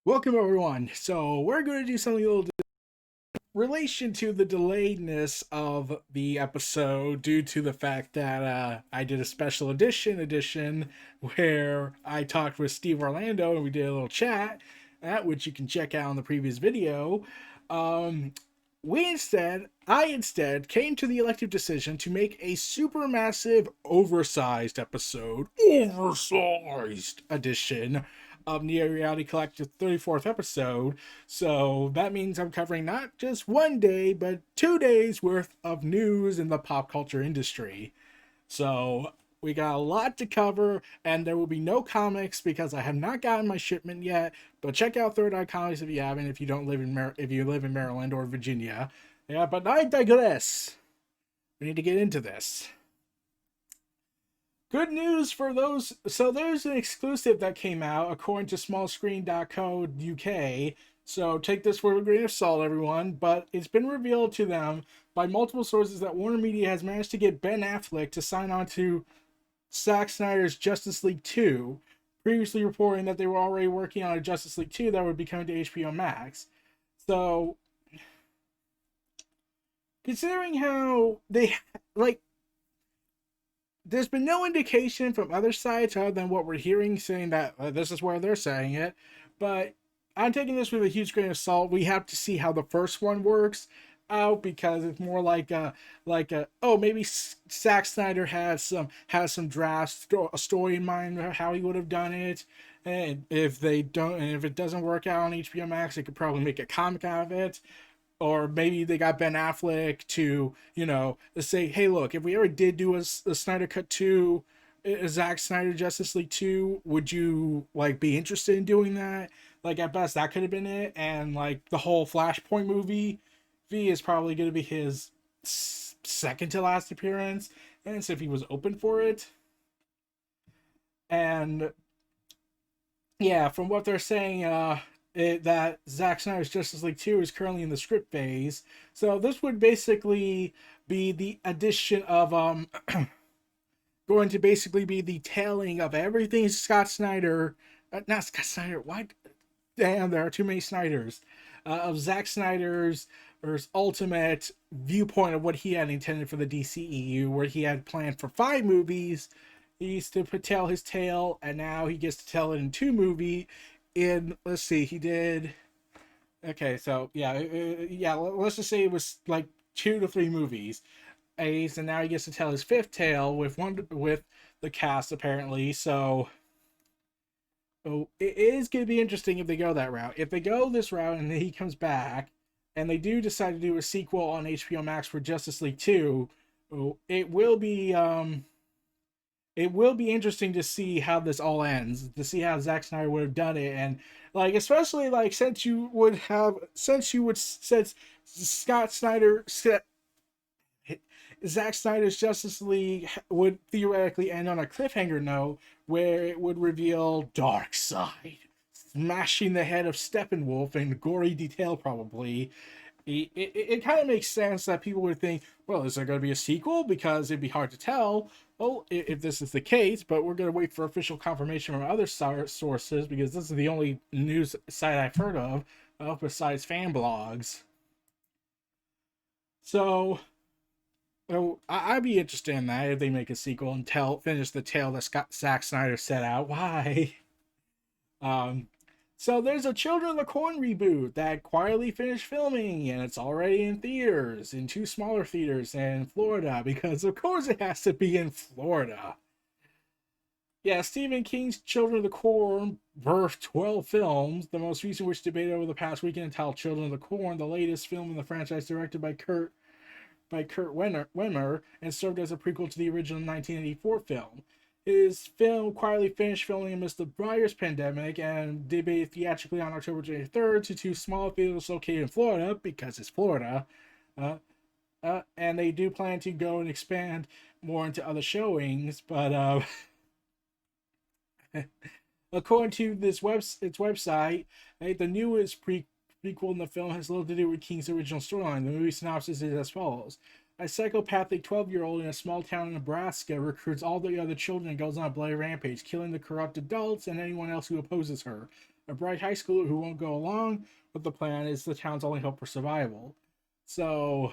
Welcome everyone. So we're going to do something a little relation to the delayedness of the episode due to the fact that I did a special edition where I talked with Steve Orlando and we did a little chat, which you can check out in the previous video. Um, I instead came to the elective decision to make a supermassive oversized episode, oversized edition of Neo Reality Collective 34th episode. So that means I'm covering not just one day, but 2 days worth of news in the pop culture industry. So we got a lot to cover, and there will be no comics because I have not gotten my shipment yet. But check out Third Eye Comics if you haven't. If you don't live in if you live in Maryland or Virginia, yeah. But I digress. We need to get into this. Good news for those. So there's an exclusive that came out according to smallscreen.co.uk. So take this with a grain of salt, everyone. But it's been revealed to them by multiple sources that Warner Media has managed to get Ben Affleck to sign on to Zack Snyder's Justice League 2, previously reporting that they were already working on a Justice League 2 that would be coming to HBO Max. So, considering how they, like, there's been no indication from other sites other than what we're hearing saying that this is where they're saying it. But I'm taking this with a huge grain of salt. We have to see how the first one works out because it's more like a oh, maybe Zack Snyder has some drafts, a story in mind of how he would have done it. And if they don't, and if it doesn't work out on HBO Max, they could probably make a comic out of it. Or maybe they got Ben Affleck to, say, hey, look, if we ever did do a Snyder Cut 2, a Zack Snyder Justice League 2, would you, like, be interested in doing that? Like, at best, that could have been it. And, like, the whole Flashpoint movie V is probably going to be his second to last appearance. And so if he was open for it. And yeah, from what they're saying, that Zack Snyder's Justice League 2 is currently in the script phase. So this would basically be the addition of going to basically be the tailing of everything Scott Snyder, not Scott Snyder. Why? Damn, there are too many Snyders. Of Zack Snyder's or his ultimate viewpoint of what he had intended for the DCEU, where he had planned for 5 movies. He used to tell his tale, and now he gets to tell it in 2 movies. In let's see, he did. Okay, so yeah. Let's just say it was like 2 to 3 movies. And now he gets to tell his fifth tale with the cast apparently. So it is going to be interesting if they go that route. If they go this route and he comes back, and they do decide to do a sequel on HBO Max for Justice League 2, it will be interesting to see how this all ends, to see how Zack Snyder would have done it, and like especially like since Scott Snyder Zack Snyder's Justice League would theoretically end on a cliffhanger note where it would reveal Darkseid smashing the head of Steppenwolf in gory detail, probably. It kind of makes sense that people would think, well, is there going to be a sequel? Because it'd be hard to tell. Well, if this is the case, but we're going to wait for official confirmation from other sources because this is the only news site I've heard of besides fan blogs. So, I'd be interested in that if they make a sequel and finish the tale that Zack Snyder set out. Why? Um, so there's a Children of the Corn reboot that quietly finished filming, and it's already in theaters, in 2 smaller theaters in Florida, because of course it has to be in Florida. Yeah, Stephen King's Children of the Corn birthed 12 films, the most recent which debated over the past weekend entitled Children of the Corn, the latest film in the franchise directed by Kurt Wimmer and served as a prequel to the original 1984 film. His film quietly finished filming amidst the virus pandemic and debuted theatrically on October 23rd to 2 small theaters located in Florida, because it's Florida. And they do plan to go and expand more into other showings, but according to its website, the newest prequel in the film has little to do with King's original storyline. The movie synopsis is as follows. A psychopathic 12-year-old in a small town in Nebraska recruits all the other children and goes on a bloody rampage, killing the corrupt adults and anyone else who opposes her. A bright high schooler who won't go along with the plan is the town's only hope for survival. So,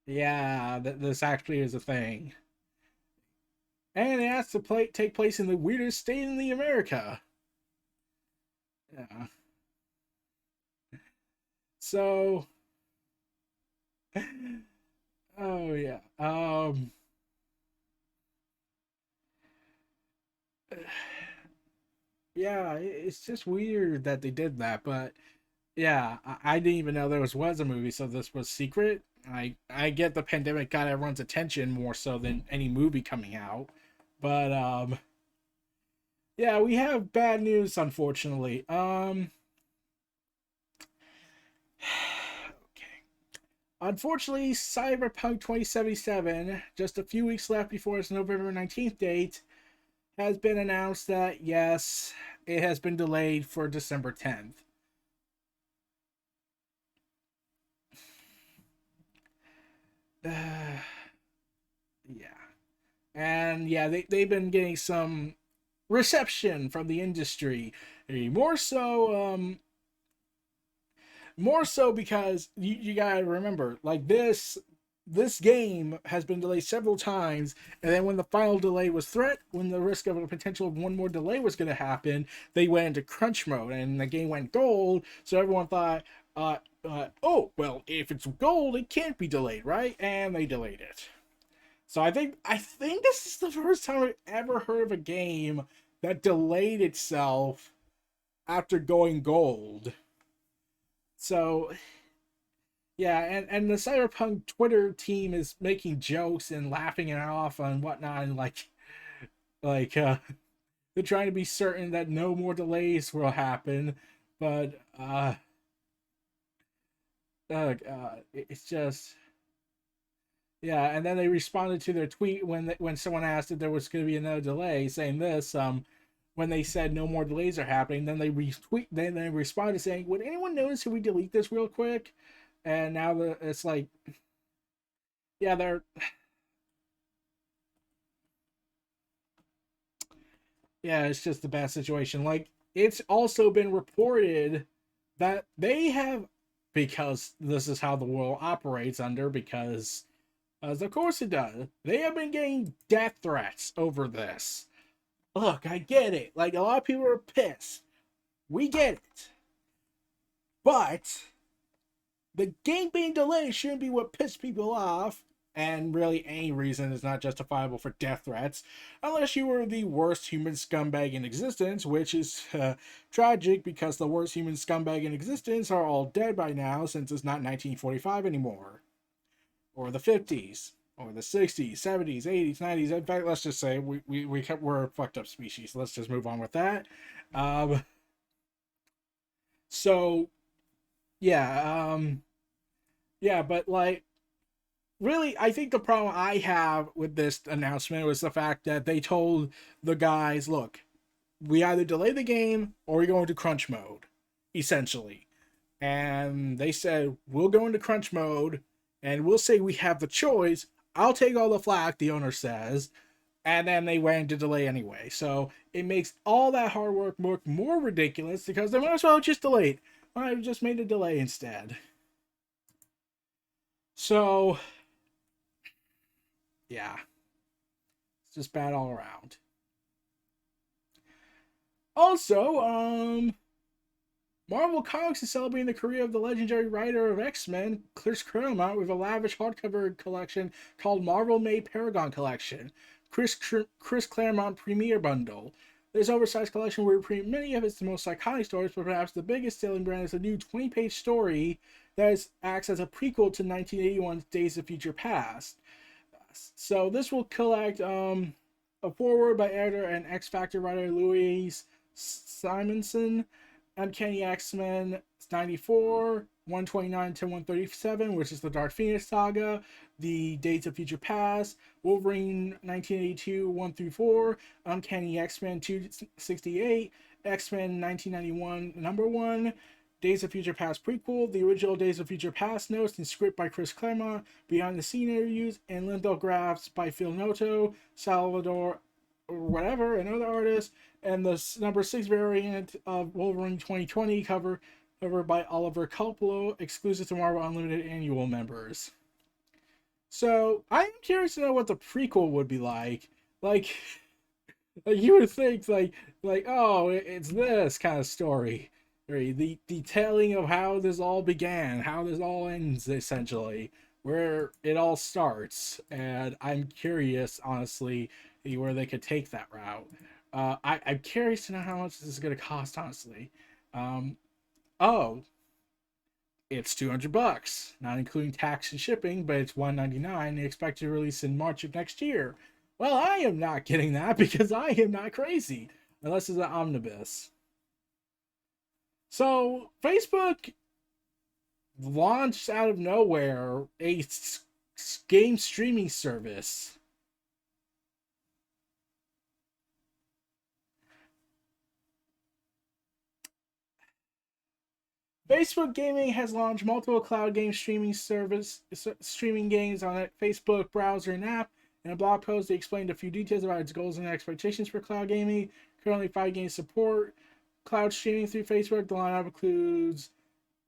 yeah, this actually is a thing. And it has to take place in the weirdest state in the America. Yeah. So, oh yeah. Yeah, it's just weird that they did that, but yeah, I didn't even know there was a movie, so this was secret. I get the pandemic got everyone's attention more so than any movie coming out, but yeah, we have bad news unfortunately. Okay. Unfortunately, Cyberpunk 2077, just a few weeks left before its November 19th date, has been announced that yes, it has been delayed for December 10th. Yeah. And yeah, they've been getting some reception from the industry. More so, more so because you gotta remember, like this game has been delayed several times, and then when the final delay was when the risk of a potential of one more delay was going to happen, they went into crunch mode, and the game went gold. So everyone thought, oh well, if it's gold, it can't be delayed, right? And they delayed it. So I think this is the first time I've ever heard of a game that delayed itself after going gold. So yeah, and the Cyberpunk Twitter team is making jokes and laughing it off and whatnot, and like they're trying to be certain that no more delays will happen, but it's just yeah. And then they responded to their tweet when someone asked if there was going to be another delay, saying this when they said no more delays are happening, then they responded saying, "Would anyone notice if we delete this real quick?" And now it's like, yeah, it's just a bad situation. Like it's also been reported that they have, because this is how the world operates under, because as of course it does, they have been getting death threats over this. Look, I get it. Like a lot of people are pissed. We get it. But the game being delayed shouldn't be what pissed people off, and really any reason is not justifiable for death threats, unless you were the worst human scumbag in existence, which is tragic because the worst human scumbag in existence are all dead by now since it's not 1945 anymore, or the 50s, or the 60s, 70s, 80s, 90s. In fact, let's just say we're a fucked up species. Let's just move on with that. Um, so, yeah, yeah, but like, really, I think the problem I have with this announcement was the fact that they told the guys, look, we either delay the game or we go into crunch mode, essentially. And they said, we'll go into crunch mode and we'll say we have the choice. I'll take all the flack, the owner says. And then they went into delay anyway. So it makes all that hard work look more ridiculous because they might as well just delay it. I just made a delay instead. So, yeah, it's just bad all around. Also, Marvel Comics is celebrating the career of the legendary writer of X-Men, Chris Claremont, with a lavish hardcover collection called Marvel May Paragon Collection, Chris Claremont Premiere Bundle. This oversized collection will reprint many of its most iconic stories, but perhaps the biggest selling brand is a new 20-page story that acts as a prequel to 1981's Days of Future Past. So this will collect a foreword by editor and X Factor writer Louise Simonson, Uncanny X-Men 94, 129 to 137, which is the Dark Phoenix saga, the Days of Future Past, Wolverine 1982 1 through 4, Uncanny X-Men 268, X-Men 1991 number 1, Days of Future Past prequel, the original Days of Future Past notes and script by Chris Claremont, behind the scene interviews, and lithographs by Phil Noto, Salvador, or whatever, another artist, and the number 6 variant of Wolverine 2020 covered by Oliver Culpolo, exclusive to Marvel Unlimited annual members. So I am curious to know what the prequel would be like. Like, like you would think like oh it's this kind of story, right? The detailing of how this all began, how this all ends, essentially, where it all starts, and I'm curious, honestly, where they could take that route. I'm curious to know how much this is going to cost, honestly. Um, oh, it's $200, not including tax and shipping, but it's $199. They expect to release in March of next year. Well, I am not getting that because I am not crazy, unless it's an omnibus. So Facebook launched out of nowhere a game streaming service. Facebook Gaming has launched multiple cloud game streaming games on a Facebook browser and app. In a blog post, they explained a few details about its goals and expectations for cloud gaming. Currently, 5 games support cloud streaming through Facebook. The lineup includes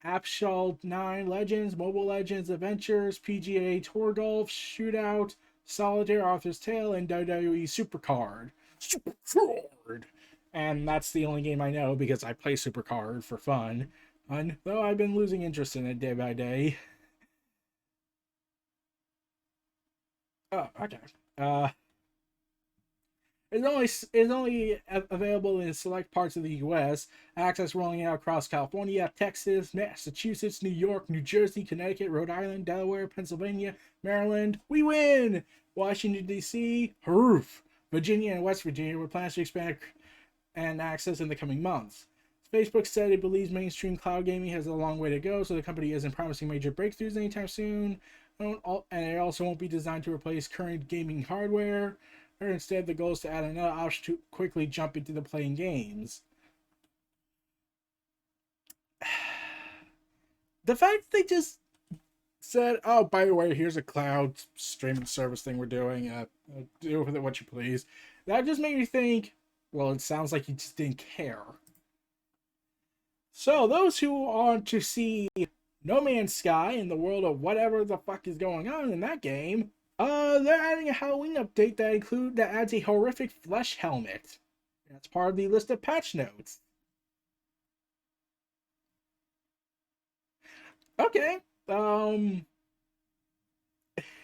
Apshall 9 Legends, Mobile Legends Adventures, PGA Tour Golf, Shootout, Solitaire Arthur's Tale, and WWE Supercard. Supercard! And that's the only game I know because I play Supercard for fun. And though I've been losing interest in it day by day. Oh, okay. Uh, it's only available in select parts of the U.S. Access rolling out across California, Texas, Massachusetts, New York, New Jersey, Connecticut, Rhode Island, Delaware, Pennsylvania, Maryland. We win. Washington D.C. Haroof. Virginia and West Virginia, with plans to expand and access in the coming months. Facebook said it believes mainstream cloud gaming has a long way to go, so the company isn't promising major breakthroughs anytime soon. And it also won't be designed to replace current gaming hardware. Or instead, the goal is to add another option to quickly jump into the playing games. The fact they just said, "Oh, by the way, here's a cloud streaming service thing we're doing. Do with it what you please," that just made me think. Well, it sounds like you just didn't care. So those who want to see No Man's Sky in the world of whatever the fuck is going on in that game, they're adding a Halloween update that adds a horrific flesh helmet. That's part of the list of patch notes. Okay.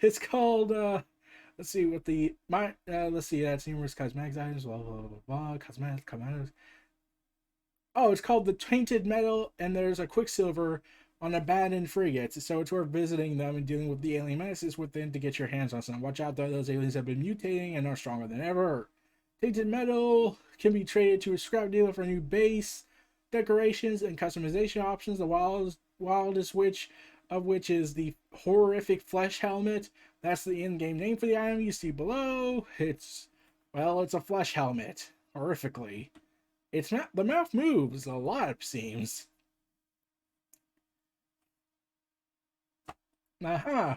It's called let's see what the my let's see that's numerous cosmetics items, blah blah blah blah, cosmetics. Oh, it's called the Tainted Metal, and there's a Quicksilver on abandoned frigates, so it's worth visiting them and dealing with the alien menaces within to get your hands on some. Watch out though, those aliens have been mutating and are stronger than ever. Tainted Metal can be traded to a scrap dealer for new base, decorations, and customization options. The wildest which is the horrific flesh helmet. That's the in-game name for the item you see below. It's a flesh helmet, horrifically. It's not the mouth moves a lot, it seems. Uh-huh.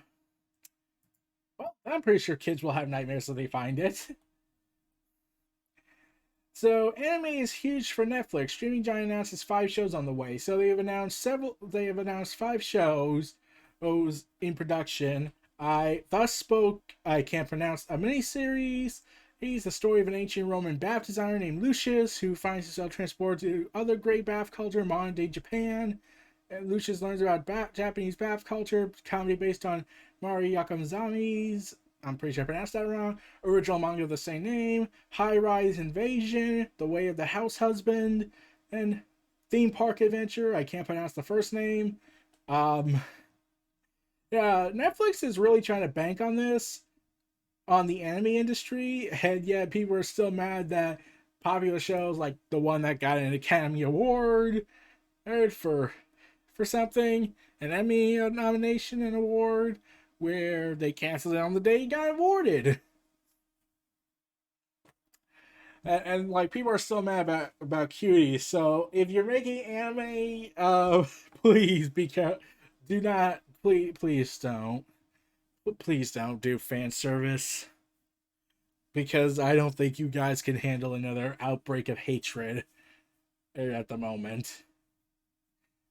Well, I'm pretty sure kids will have nightmares if they find it. So, anime is huge for Netflix. Streaming giant announces 5 shows on the way. So they have announced 5 shows in production. I can't pronounce a miniseries. He's the story of an ancient Roman bath designer named Lucius who finds himself transported to other great bath culture, modern day Japan. And Lucius learns about Japanese bath culture, comedy based on Mari Yakamazami's, I'm pretty sure I pronounced that wrong, original manga of the same name, High Rise Invasion, The Way of the House Husband, and Theme Park Adventure. I can't pronounce the first name. Um, yeah, Netflix is really trying to bank on this, on the anime industry, and yet people are still mad that popular shows like the one that got an Academy Award for something, an Emmy nomination and award, where they canceled it on the day it got awarded. And like people are still mad about cuties. So if you're making anime, please be careful. Do not, please don't do fan service because I don't think you guys can handle another outbreak of hatred at the moment,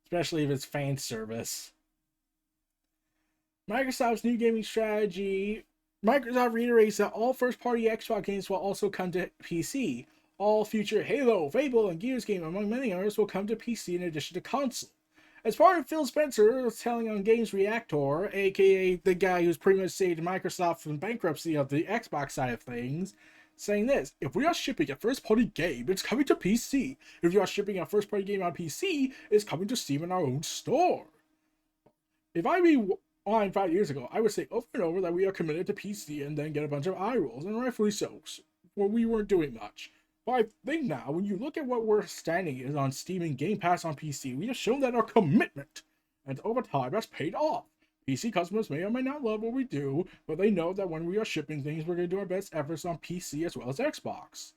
especially if it's fan service. Microsoft's new gaming strategy. Microsoft reiterates that all first-party Xbox games will also come to PC. All future Halo, Fable, and Gears games, among many others, will come to PC in addition to console. As part of Phil Spencer telling on Games Reactor, aka the guy who's pretty much saved Microsoft from bankruptcy of the Xbox side of things, saying this: if we are shipping a first-party game, it's coming to PC. If you are shipping a first-party game on PC, it's coming to Steam in our own store. If I rewind 5 years ago, I would say over and over that we are committed to PC and then get a bunch of eye rolls, and rightfully so. Well, we weren't doing much. But I think now, when you look at what we're standing is on Steam and Game Pass on PC, we have shown that our commitment and over time has paid off. PC customers may or may not love what we do, but they know that when we are shipping things, we're going to do our best efforts on PC as well as Xbox.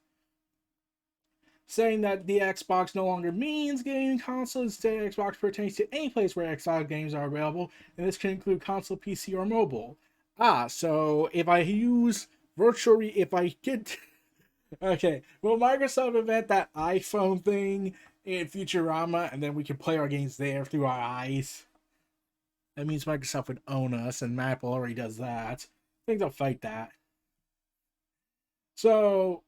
Saying that the Xbox no longer means gaming console, instead Xbox pertains to any place where Xbox games are available, and this can include console, PC, or mobile. So if I use if I get okay, will Microsoft invent that iPhone thing in Futurama, and then we can play our games there through our eyes? That means Microsoft would own us, and Apple already does that. I think they'll fight that. So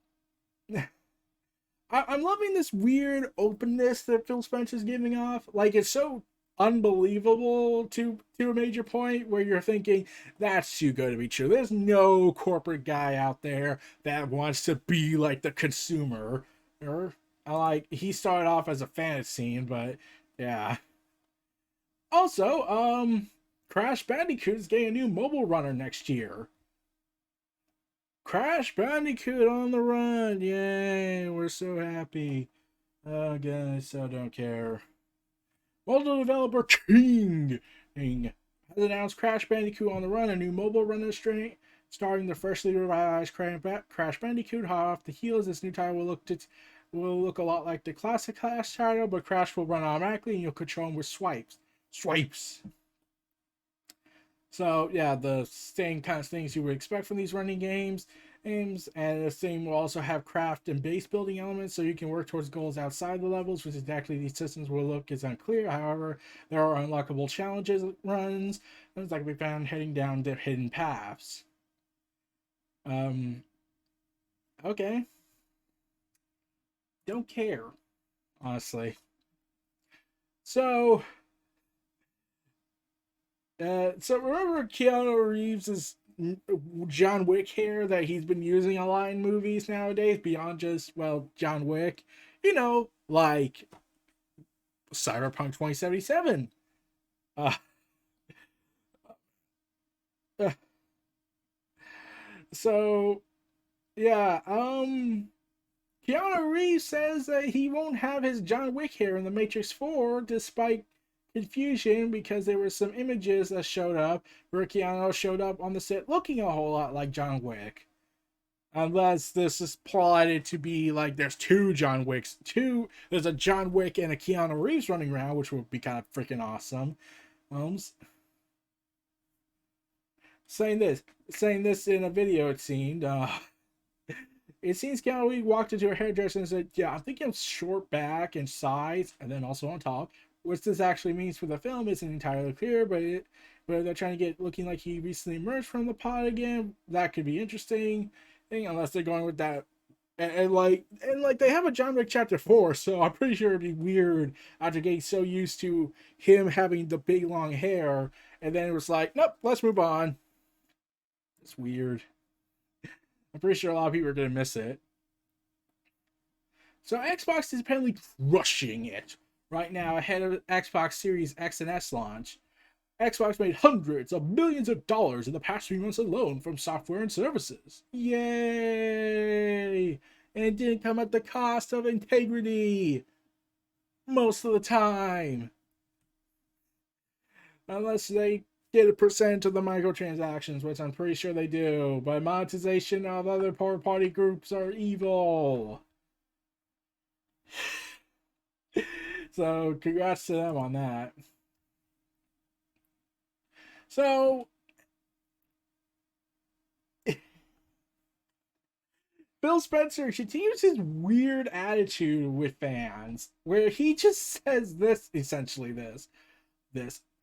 I'm loving this weird openness that Phil Spencer's giving off. Like, it's so unbelievable to a major point where you're thinking that's too good to be true. There's no corporate guy out there that wants to be like the consumer. Or like he started off as a fantasy, but yeah. Also, Crash Bandicoot is getting a new mobile runner next year. Crash Bandicoot on the run! Yay! We're so happy. Oh, guys, I don't care. Mobile developer King has announced Crash Bandicoot on the Run, a new mobile runner string starring the freshly revised Crash Bandicoot. Hot off the heels, this new title will look a lot like the classic Crash title, but Crash will run automatically and you'll control him with swipes. So yeah, the same kind of things you would expect from these running games. And this thing will also have craft and base building elements, so you can work towards goals outside the levels, which exactly these systems will look is unclear. However, there are unlockable challenges runs that can be found heading down the hidden paths. Okay. Don't care, honestly. So remember Keanu Reeves' John Wick hair that he's been using a lot in movies nowadays beyond just, well, John Wick? You know, like Cyberpunk 2077. Uh, uh, so, yeah, Keanu Reeves says that he won't have his John Wick hair in The Matrix 4 despite confusion because there were some images that showed up where Keanu showed up on the set looking a whole lot like John Wick. Unless this is plotted to be like there's two John Wicks, there's a John Wick and a Keanu Reeves running around, which would be kind of freaking awesome. Saying this in a video, it seemed. It seems Keanu Reeves walked into a hairdresser and said, "Yeah, I'm thinking short back and sides, and then also on top." What this actually means for the film isn't entirely clear, but they're trying to get looking like he recently emerged from the pod again. That could be interesting, unless they're going with that. And like they have a John Wick Chapter 4, so I'm pretty sure it'd be weird after getting so used to him having the big long hair, and then it was like, nope, let's move on. It's weird. I'm pretty sure a lot of people are gonna miss it. So Xbox is apparently crushing it right now ahead of Xbox Series X and S launch. Xbox made hundreds of millions of dollars in the past 3 months alone from software and services. Yay! And it didn't come at the cost of integrity. Most of the time. Unless they get a percent of the microtransactions, which I'm pretty sure they do. But monetization of other party groups are evil. So congrats to them on that. So Phil Spencer continues his weird attitude with fans, where he just says this, essentially this.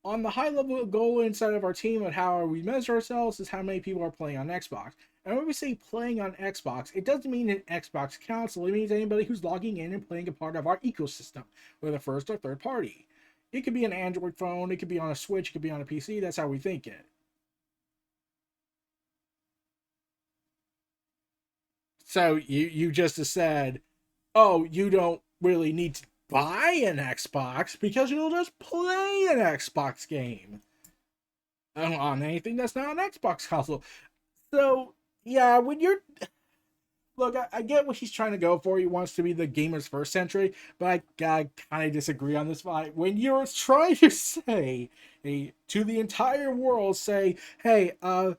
On the high level goal inside of our team and how we measure ourselves is how many people are playing on Xbox. And when we say playing on Xbox, it doesn't mean an Xbox console. It means anybody who's logging in and playing a part of our ecosystem, whether first or third party. It could be an Android phone, it could be on a Switch, it could be on a PC. That's how we think it. So you just said, oh, you don't really need to buy an Xbox because you'll just play an Xbox game on anything that's not an Xbox console. So yeah, when you're look, I get what he's trying to go for. He wants to be the gamer's first century, but I kind of disagree on this fight. When you're trying to say to the entire world, say, hey,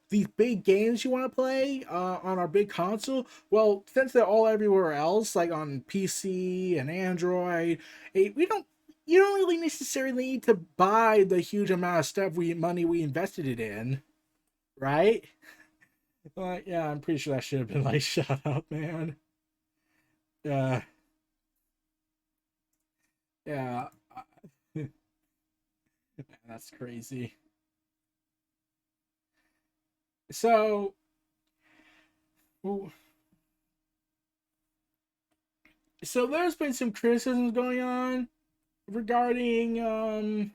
these big games you want to play on our big console, well, since they're all everywhere else, like on PC and Android, we don't. You don't really necessarily need to buy the huge amount of stuff money we invested it in, right? Yeah, I'm pretty sure that should have been like, shut up, man. Uh, yeah, that's crazy. So, so there's been some criticisms going on regarding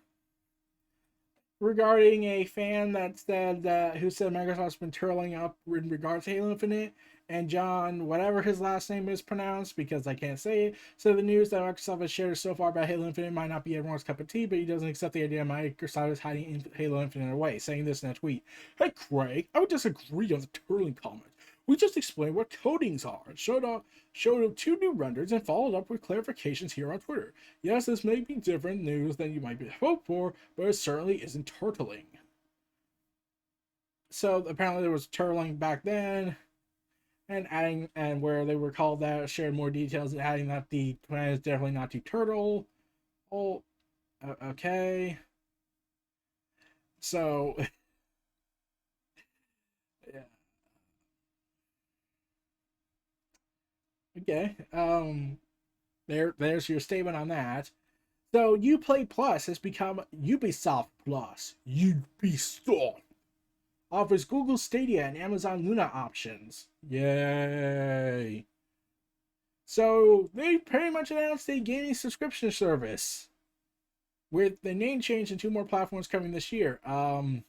regarding a fan that said that who said Microsoft's been turling up in regards to Halo Infinite, and John, whatever his last name is pronounced because I can't say it, so the news that Microsoft has shared so far about Halo Infinite might not be everyone's cup of tea, but he doesn't accept the idea Microsoft is hiding Halo Infinite away, saying this in a tweet. Hey Craig, I would disagree on the turling comment. We just explained what codings are and showed 2 new renders and followed up with clarifications here on Twitter. Yes, this may be different news than you might be hoped for, but it certainly isn't turtling. So apparently there was turtling back then, and where they were called that, shared more details, and adding that the plan is definitely not to turtle. Oh, okay. So yeah, okay. There's your statement on that. So Uplay Plus has become Ubisoft Plus. Ubisoft offers Google Stadia and Amazon Luna options. Yay! So they pretty much announced a gaming subscription service with the name change and 2 more platforms coming this year. Oh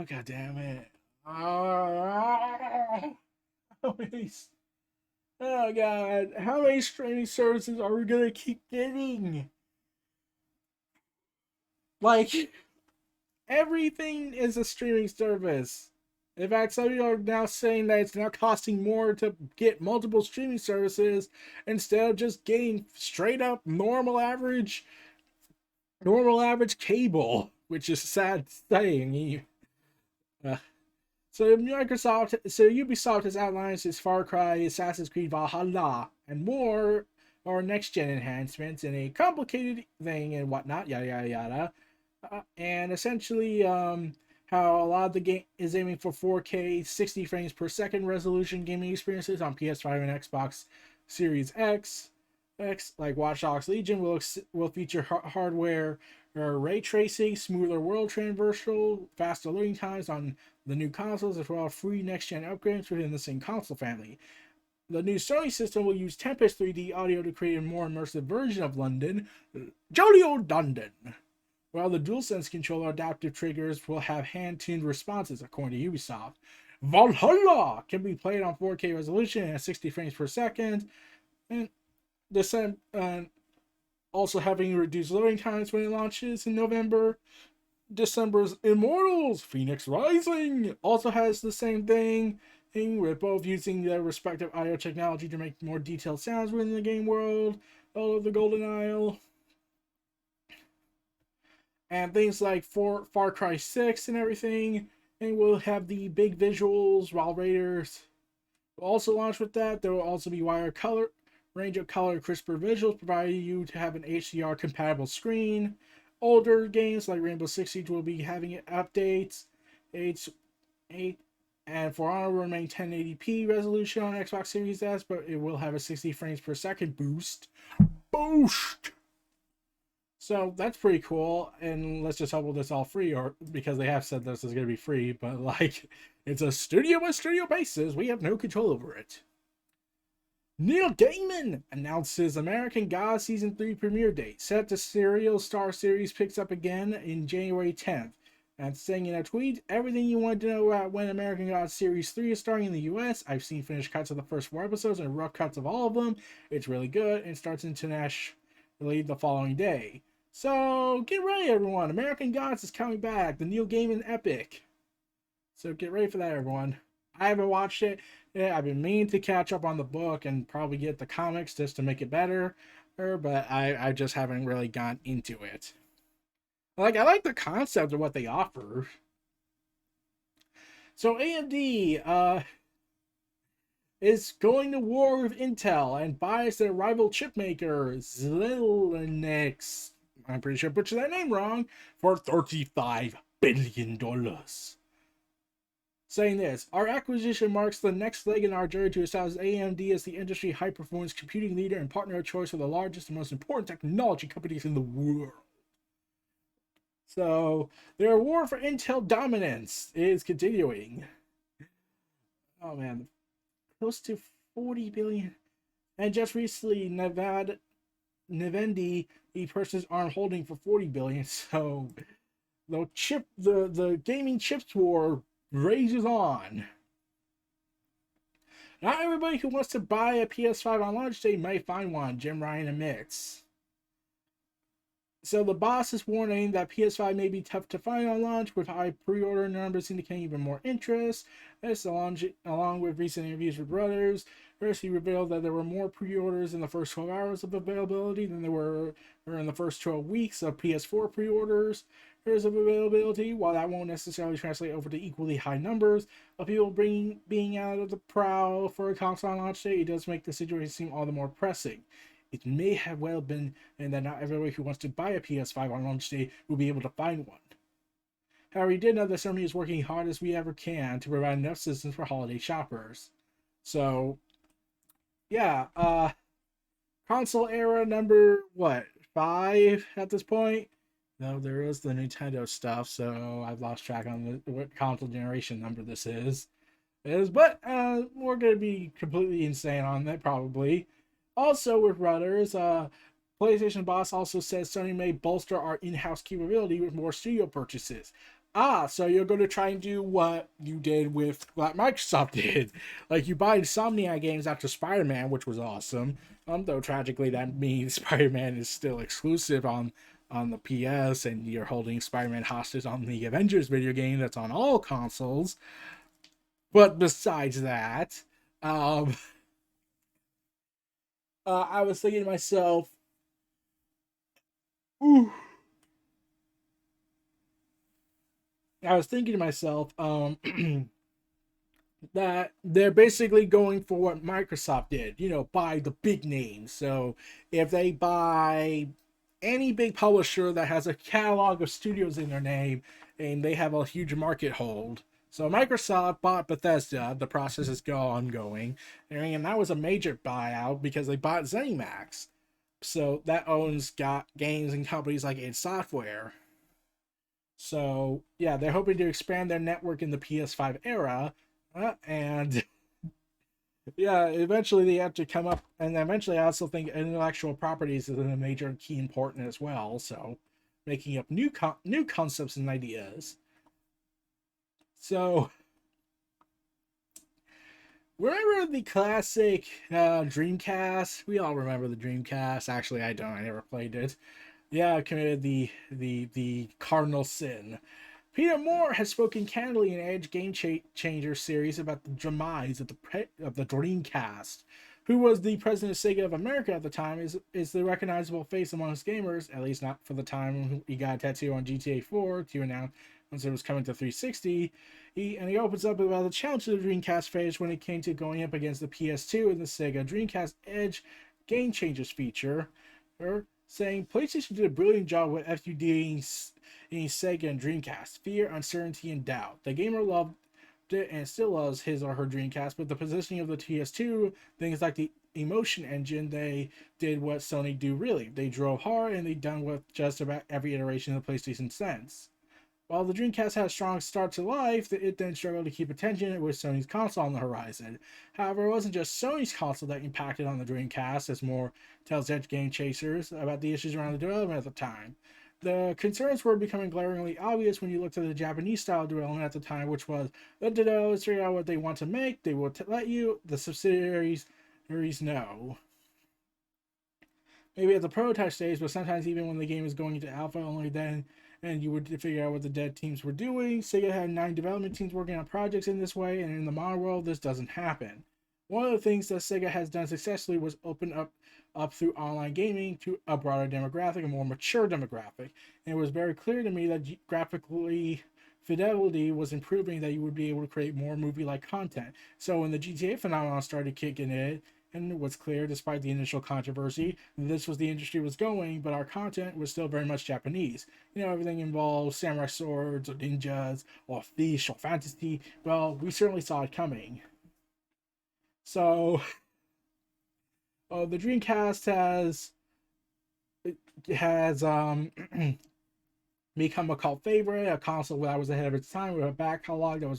god damn it! Oh, how many? Oh god, how many streaming services are we gonna keep getting? Like everything is a streaming service. In fact, some people are now saying that it's now costing more to get multiple streaming services instead of just getting straight up normal average cable, which is sad saying. Uh, so Ubisoft has outlined its Far Cry, Assassin's Creed Valhalla, and more, or next gen enhancements in a complicated thing and whatnot, yada yada yada. And essentially, how a lot of the game is aiming for 4K, 60 frames per second resolution gaming experiences on PS5 and Xbox Series X, like Watch Dogs Legion, will feature hardware ray tracing, smoother world traversal, faster loading times on the new consoles, as well as free next-gen upgrades within the same console family. The new Sony system will use Tempest 3D audio to create a more immersive version of London, Jolly Old London, while the DualSense controller adaptive triggers will have hand-tuned responses, according to Ubisoft. Valhalla can be played on 4K resolution at 60 frames per second, and the same, also having reduced loading times when it launches in November. December's Immortals Phoenix Rising also has the same thing, with both using their respective audio technology to make more detailed sounds within the game world, all of the Golden Isle. and things like Far Cry 6 and everything. And we'll have the big visuals while Raiders will also launch with that. There will also be wider color range of color crisper visuals, providing you to have an HDR compatible screen. Older games like Rainbow Six Siege will be having updates. 8, 8 and For Honor will remain 1080p resolution on Xbox Series S, but it will have a 60 frames per second boost. Boost! So that's pretty cool, and let's just hope this all free, or because they have said this is going to be free, but like, it's a studio by studio basis, we have no control over it. Neil Gaiman announces American Gods Season 3 premiere date. Set the Serial Star series picks up again in January 10th. And saying in a tweet, everything you want to know about when American Gods Series 3 is starting in the US. I've seen finished cuts of the first 4 episodes and rough cuts of all of them. It's really good and starts internationally the following day. So get ready, everyone. American Gods is coming back. The Neil Gaiman epic. So get ready for that, everyone. I haven't watched it. Yeah, I've been meaning to catch up on the book and probably get the comics just to make it better. But I just haven't really gone into it. Like, I like the concept of what they offer. So AMD is going to war with Intel and buys their rival chipmaker, Xilinx. I'm pretty sure I butchered that name wrong, for $35 billion. Saying this, our acquisition marks the next leg in our journey to establish AMD as the industry high-performance computing leader and partner of choice for the largest and most important technology companies in the world. So, their war for Intel dominance is continuing. Oh man, close to 40 billion. And just recently, Navendi, he purchased ARM Holding for 40 billion. So, the gaming chips war rages on. Not everybody who wants to buy a PS5 on launch day might find one, Jim Ryan admits. So the boss is warning that PS5 may be tough to find on launch, with high pre-order numbers indicating even more interest. This, along with recent interviews with Reuters, first he revealed that there were more pre-orders in the first 12 hours of availability than there were in the first 12 weeks of PS4 pre-orders of availability. While that won't necessarily translate over to equally high numbers of people being out of the prowl for a console on launch day, it does make the situation seem all the more pressing. It may have well been, and that not everybody who wants to buy a PS5 on launch day will be able to find one. However, he did know that Sony is working hard as we ever can to provide enough systems for holiday shoppers. So, yeah, console era number, 5 at this point? No, there is the Nintendo stuff, so I've lost track on what console generation number this is. But we're going to be completely insane on that, probably. Also, with Reuters, PlayStation boss also says Sony may bolster our in-house capability with more studio purchases. So you're going to try and do what you did with what Microsoft did. Like, you buy Insomniac games after Spider-Man, which was awesome. Though tragically that means Spider-Man is still exclusive on the PS, and you're holding Spider-Man hostage on the Avengers video game that's on all consoles. But besides that, I was thinking to myself, ooh. That they're basically going for what Microsoft did, buy the big names. So if they buy any big publisher that has a catalog of studios in their name, and they have a huge market hold. So Microsoft bought Bethesda. The process is ongoing, and that was a major buyout because they bought ZeniMax. So that owns games and companies like id Software. So yeah, they're hoping to expand their network in the PS5 era, and yeah, eventually they have to come up. And eventually, I also think intellectual properties is a major key important as well. So making up new concepts and ideas. So, remember the classic Dreamcast? We all remember the Dreamcast. Actually, I don't. I never played it. Yeah, I committed the cardinal sin. Peter Moore has spoken candidly in Edge Game Changer series about the demise of the Dreamcast. who was the president of Sega of America at the time, is the recognizable face amongst gamers, at least not for the time he got a tattoo on GTA 4 to announce once it was coming to 360. He opens up about the challenge of the Dreamcast phase when it came to going up against the PS2 and the Sega Dreamcast Edge Game Changers feature, saying PlayStation did a brilliant job with FUDing Sega and Dreamcast, fear, uncertainty, and doubt. The gamer loved it and still loves his or her Dreamcast, but the positioning of the PS2, things like the emotion engine, they did what Sony do really. They drove hard and they done with just about every iteration of the PlayStation since. While the Dreamcast had a strong start to life, it then struggled to keep attention with Sony's console on the horizon. However, it wasn't just Sony's console that impacted on the Dreamcast, as more tells Edge Game Chasers about the issues around the development at the time. The concerns were becoming glaringly obvious when you looked at the Japanese style development at the time, which was the developers figure out what they want to make, they will let you, the subsidiaries know. Maybe at the prototype stage, but sometimes even when the game is going into alpha, only then and you would figure out what the dead teams were doing. Sega had 9 development teams working on projects in this way, and in the modern world, this doesn't happen. One of the things that Sega has done successfully was open up through online gaming to a broader demographic, a more mature demographic. And it was very clear to me that graphically fidelity was improving, that you would be able to create more movie-like content. So when the GTA phenomenon started kicking in, and it was clear, despite the initial controversy, this was the industry was going, but our content was still very much Japanese. You know, everything involved samurai swords or ninjas or fish or fantasy. Well, we certainly saw it coming. So, the Dreamcast has become a cult favorite, a console that was ahead of its time with a back catalog that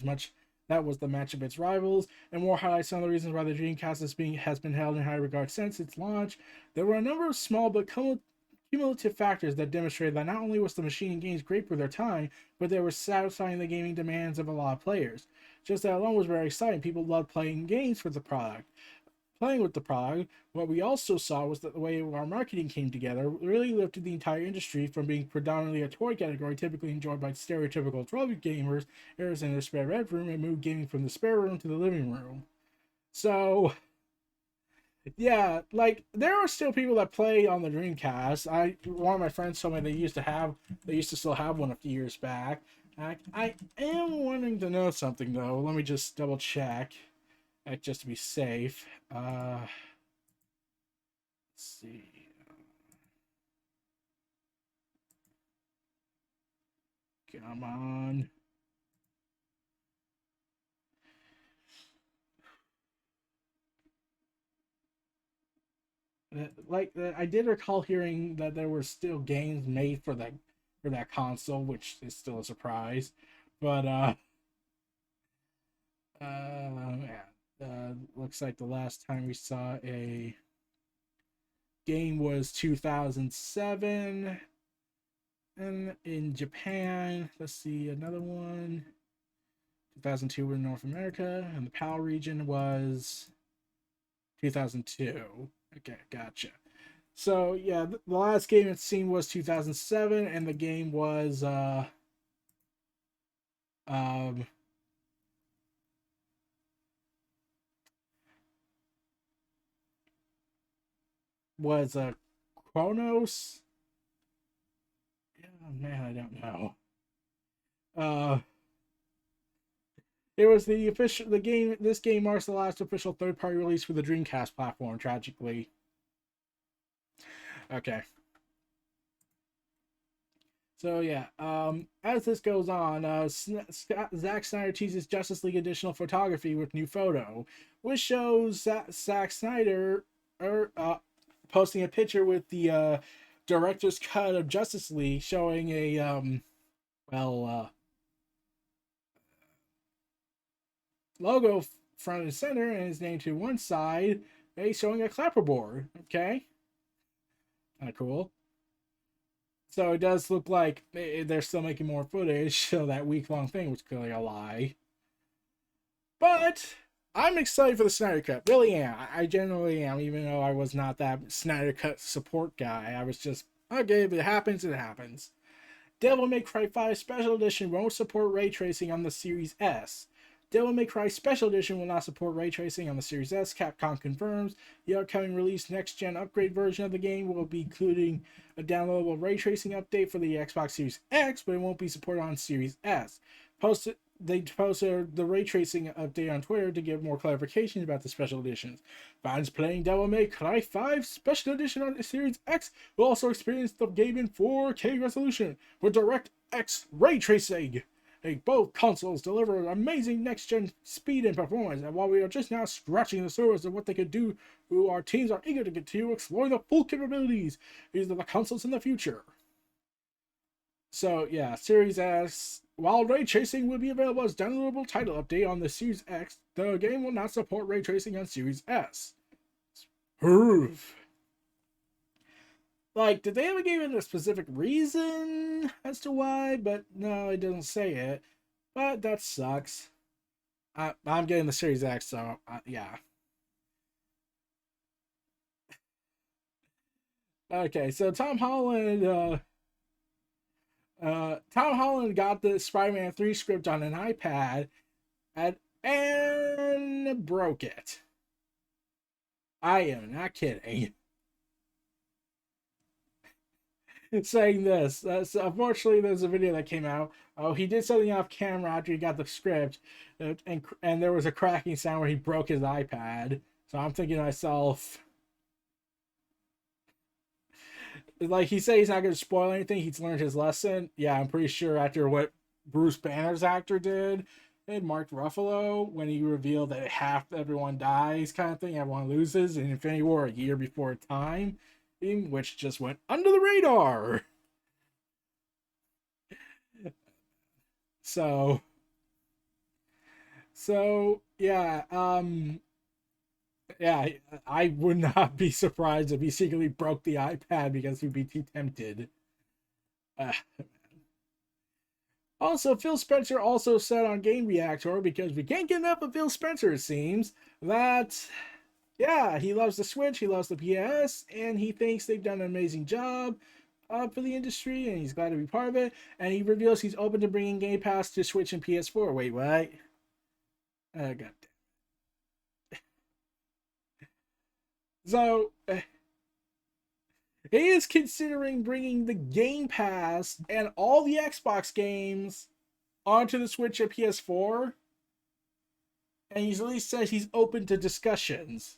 was the match of its rivals, and more highlights some of the reasons why the Dreamcast has been held in high regard since its launch. There were a number of small but cumulative factors that demonstrated that not only was the machine and games great for their time, but they were satisfying the gaming demands of a lot of players. Just that alone was very exciting. People loved playing games for the product. Playing with the product, what we also saw was that the way our marketing came together really lifted the entire industry from being predominantly a toy category typically enjoyed by stereotypical 12 gamers, errors in their spare bedroom, and moved gaming from the spare room to the living room. So, yeah, like there are still people that play on the Dreamcast. One of my friends told me they used to still have one a few years back. I am wanting to know something though. Let me just double check. Just to be safe. Let's see. Come on. I did recall hearing that there were still games made for that console, which is still a surprise. But yeah. Looks like the last time we saw a game was 2007, and in Japan, let's see, another one 2002 in North America, and the PAL region was 2002. Okay, gotcha. So yeah, the last game it seemed was 2007, and the game um was Chronos. Oh man, I don't know. Uh, it was the game. This game marks the last official third-party release for the Dreamcast platform. Tragically, okay. So yeah, as this goes on, Zack Snyder teases Justice League additional photography with new photo, which shows Zack Snyder posting a picture with the director's cut of Justice League, showing a logo front and center, and his name to one side. He's showing a clapperboard. Okay, kind of cool. So it does look like they're still making more footage, so that week-long thing was clearly a lie. But I'm excited for the Snyder Cut. Really am. I genuinely am, even though I was not that Snyder Cut support guy. I was just, okay, if it happens, it happens. Devil May Cry 5 Special Edition won't support ray tracing on the Series S. Devil May Cry Special Edition will not support ray tracing on the Series S. Capcom confirms the upcoming release next-gen upgrade version of the game will be including a downloadable ray tracing update for the Xbox Series X, but it won't be supported on Series S. They posted the ray tracing update on Twitter to give more clarification about the special editions. Fans playing Devil May Cry 5 Special Edition on the Series X will also experience the game in 4K resolution with DirectX ray tracing. Both consoles deliver amazing next-gen speed and performance, and while we are just now scratching the surface of what they could do, our teams are eager to continue exploring the full capabilities. These are the consoles in the future. So yeah, Series S. While ray tracing will be available as downloadable title update on the Series X, the game will not support ray tracing on Series S. Like, did they ever give it a specific reason as to why? But no, it doesn't say it. But that sucks. I'm getting the Series X, so yeah. Okay, so Tom Holland got the Spider-Man 3 script on an iPad and broke it. I am not kidding. Saying this. So unfortunately, there's a video that came out. Oh, he did something off camera after he got the script, and there was a cracking sound where he broke his iPad. So I'm thinking to myself, like, he said he's not going to spoil anything. He's learned his lesson. Yeah, I'm pretty sure after what Bruce Banner's actor did and Mark Ruffalo when he revealed that half everyone dies kind of thing, everyone loses in Infinity War a year before time, which just went under the radar. So yeah, yeah, I would not be surprised if he secretly broke the iPad because he'd be too tempted. Uh, Also, Phil Spencer also said on Game Reactor, because we can't get enough of Phil Spencer, it seems, that, yeah, he loves the Switch, he loves the PS, and he thinks they've done an amazing job for the industry, and he's glad to be part of it. And he reveals he's open to bringing Game Pass to Switch and PS4. Wait, what? God. So, he is considering bringing the Game Pass and all the Xbox games onto the Switch and PS4. And he's at least said he's open to discussions.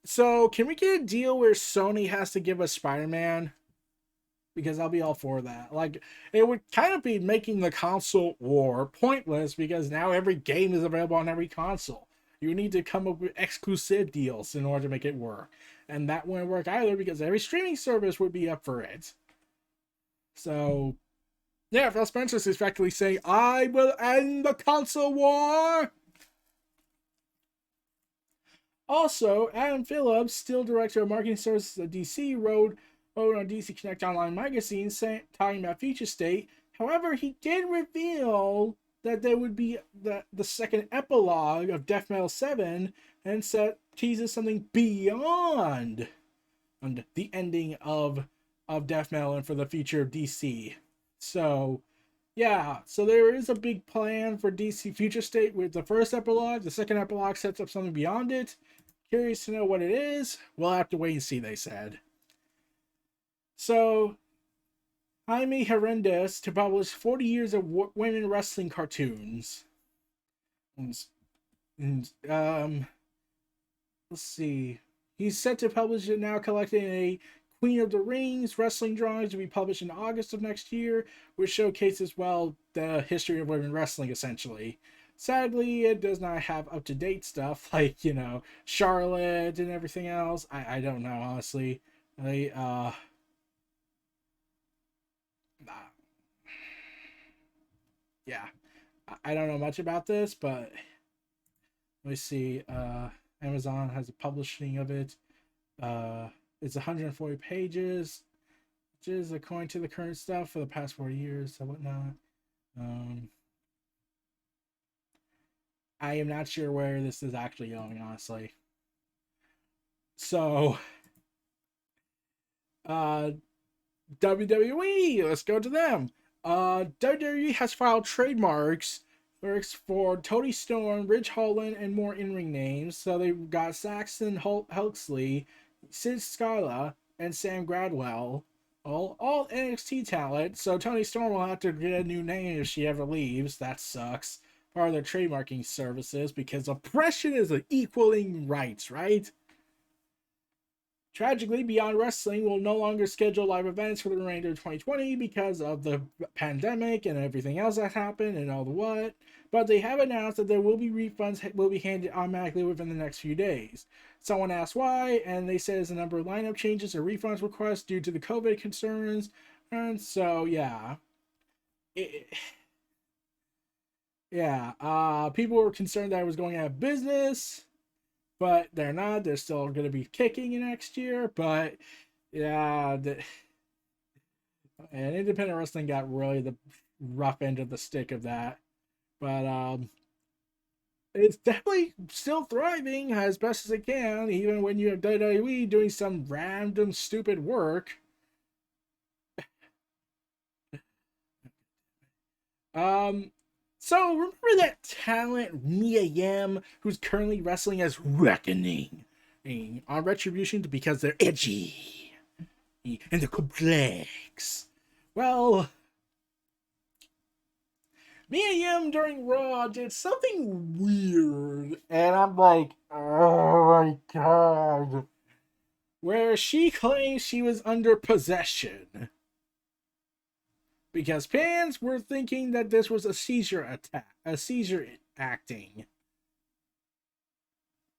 So, can we get a deal where Sony has to give us Spider-Man? Because I'll be all for that. Like, it would kind of be making the console war pointless because now every game is available on every console. You need to come up with exclusive deals in order to make it work. And that wouldn't work either because every streaming service would be up for it. So, yeah, Phil Spencer is effectively saying, I will end the console war! Also, Adam Phillips, still director of marketing services at DC, wrote on DC Connect Online magazine talking about Future State. However, he did reveal that there would be the second epilogue of Death Metal 7 and teases something beyond the ending of Death Metal and for the future of DC. So, yeah, so there is a big plan for DC Future State with the first epilogue. The second epilogue sets up something beyond it. Curious to know what it is. We'll have to wait and see, they said. So, Jaime Hernandez to publish 40 years of women wrestling cartoons. And let's see. He's set to publish it now, collecting a Queen of the Rings wrestling drawings to be published in August of next year, which showcases, well, the history of women wrestling, essentially. Sadly, it does not have up-to-date stuff like, Charlotte and everything else. I don't know, honestly. Yeah. I don't know much about this, but let me see. Amazon has a publishing of it. It's 140 pages, which is according to the current stuff for the past 40 years and whatnot. I am not sure where this is actually going, honestly. So, WWE, let's go to them. WWE has filed trademarks for Tony Storm, Ridge Holland, and more in-ring names. So they've got Saxon Helxley, Sid Scala, and Sam Gradwell. All NXT talent. So Tony Storm will have to get a new name if she ever leaves. That sucks. Part of their trademarking services because oppression is equaling rights, right? Tragically, Beyond Wrestling will no longer schedule live events for the remainder of 2020 because of the pandemic and everything else that happened and all the what. But they have announced that there will be refunds will be handed automatically within the next few days. Someone asked why, and they said it's a number of lineup changes or refunds requests due to the COVID concerns. And so, yeah. It, yeah. People were concerned that it was going out of business, but they're not. They're still going to be kicking next year, but yeah, and independent wrestling got really the rough end of the stick of that. But it's definitely still thriving as best as it can, even when you have WWE doing some random stupid work. Um, so remember that talent Mia Yim, who's currently wrestling as Reckoning on Retribution because they're edgy and they're complex. Well, Mia Yim during Raw did something weird, and I'm like, oh my god. Where she claims she was under possession. Because fans were thinking that this was a seizure attack, a seizure acting.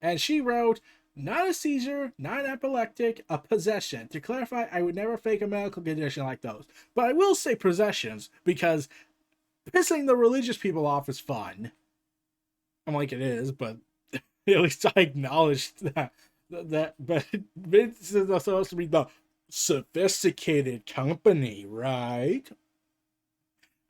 And she wrote, not a seizure, not an epileptic, a possession. To clarify, I would never fake a medical condition like those. But I will say possessions, because pissing the religious people off is fun. I'm like, it is, but at least I acknowledged that. But Vince is supposed to be the sophisticated company, right?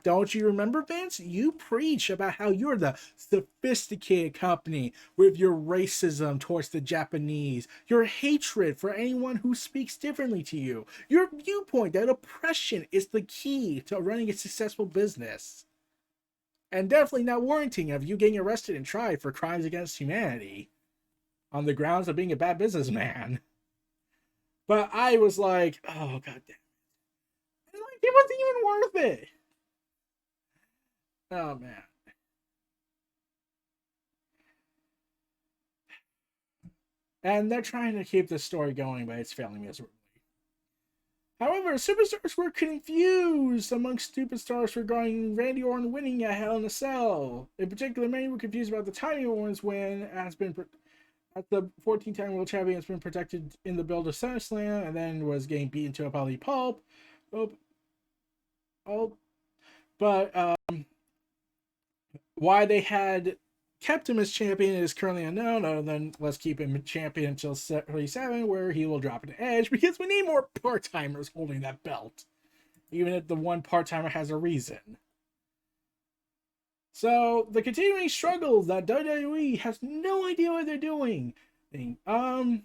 Don't you remember, Vince? You preach about how you're the sophisticated company with your racism towards the Japanese, your hatred for anyone who speaks differently to you, your viewpoint that oppression is the key to running a successful business, and definitely not warranting of you getting arrested and tried for crimes against humanity on the grounds of being a bad businessman. But I was like, oh, god damn. Like, it wasn't even worth it. Oh, man. And they're trying to keep this story going, but it's failing miserably. However, superstars were confused amongst superstars regarding Randy Orton winning at Hell in a Cell. In particular, many were confused about the timing of Orton's win as the 14-time world champion has been protected in the build of SummerSlam and then was getting beaten to a poly pulp. But why they had kept him as champion is currently unknown, other than let's keep him champion until 37, where he will drop into Edge, because we need more part-timers holding that belt, even if the one part-timer has a reason. So, the continuing struggles that WWE has no idea what they're doing. There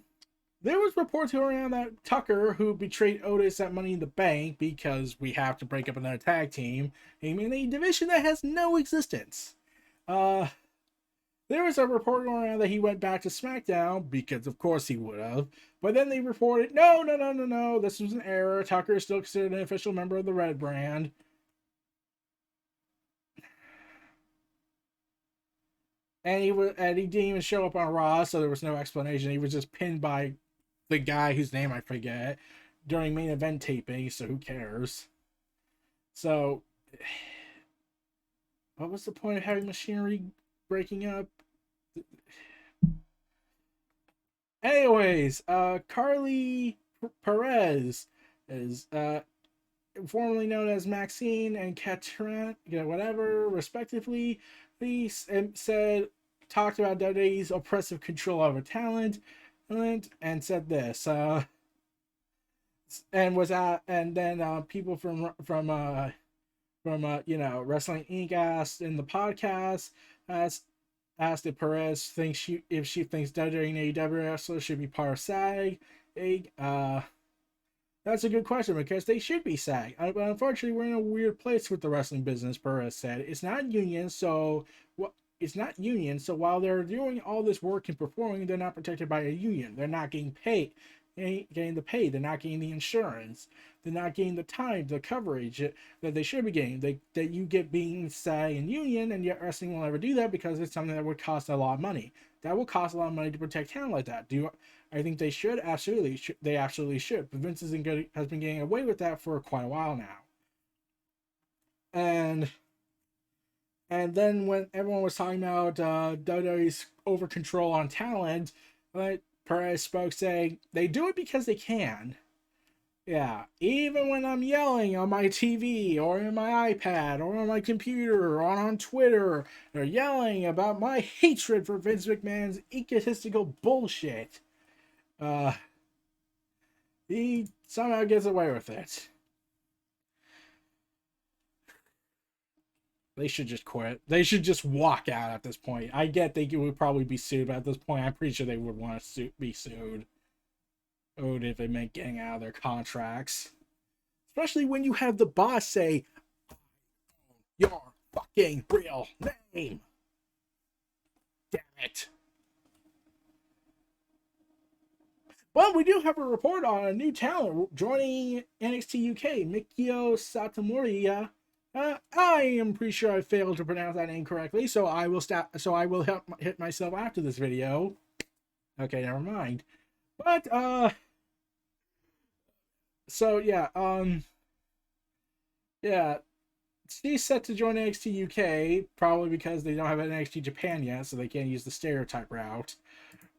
was reports going around that Tucker, who betrayed Otis at Money in the Bank because we have to break up another tag team, in a division that has no existence. There was a report going around that he went back to SmackDown because, of course, he would have. But then they reported, no, this was an error. Tucker is still considered an official member of the Red Brand. And he didn't even show up on Raw, so there was no explanation. He was just pinned by the guy whose name I forget during main event taping, so who cares? So, what was the point of having machinery breaking up? Anyways, Carly Perez is formerly known as Maxine and Katrin, whatever, respectively. He talked about WWE's oppressive control over talent, and said this. And was and then people from Wrestling Inc. asked in the podcast asked if Perez thinks if she thinks WWE and AEW wrestlers should be part of SAG. That's a good question because they should be SAG. But unfortunately, we're in a weird place with the wrestling business. Perez said it's not union, so it's not union. So while they're doing all this work and performing, they're not protected by a union. They're not getting paid, getting the pay. They're not getting the insurance. They're not getting the time, the coverage that they should be getting. That you get being SAG and union, and yet wrestling will never do that because it's something that would cost a lot of money. That will cost a lot of money to protect talent like that. I think they should absolutely. They absolutely should. But Vince has been getting away with that for quite a while now. And then when everyone was talking about WWE's over control on talent, like Perez spoke saying they do it because they can. Yeah, even when I'm yelling on my TV or in my iPad or on my computer or on Twitter, they're yelling about my hatred for Vince McMahon's egotistical bullshit. Uh, he somehow gets away with it. They should just quit. They should just walk out at this point. I get they would probably be sued, but at this point, I'm pretty sure they would want to be sued. Oh, if it meant getting out of their contracts. Especially when you have the boss say, your fucking real name. Damn it. Well, we do have a report on a new talent joining NXT UK, Mikio Satomori. I am pretty sure I failed to pronounce that name correctly, so I will stop. So I will hit myself after this video. Okay, never mind. But so yeah, yeah, she's set to join NXT UK probably because they don't have an NXT Japan yet, so they can't use the stereotype route.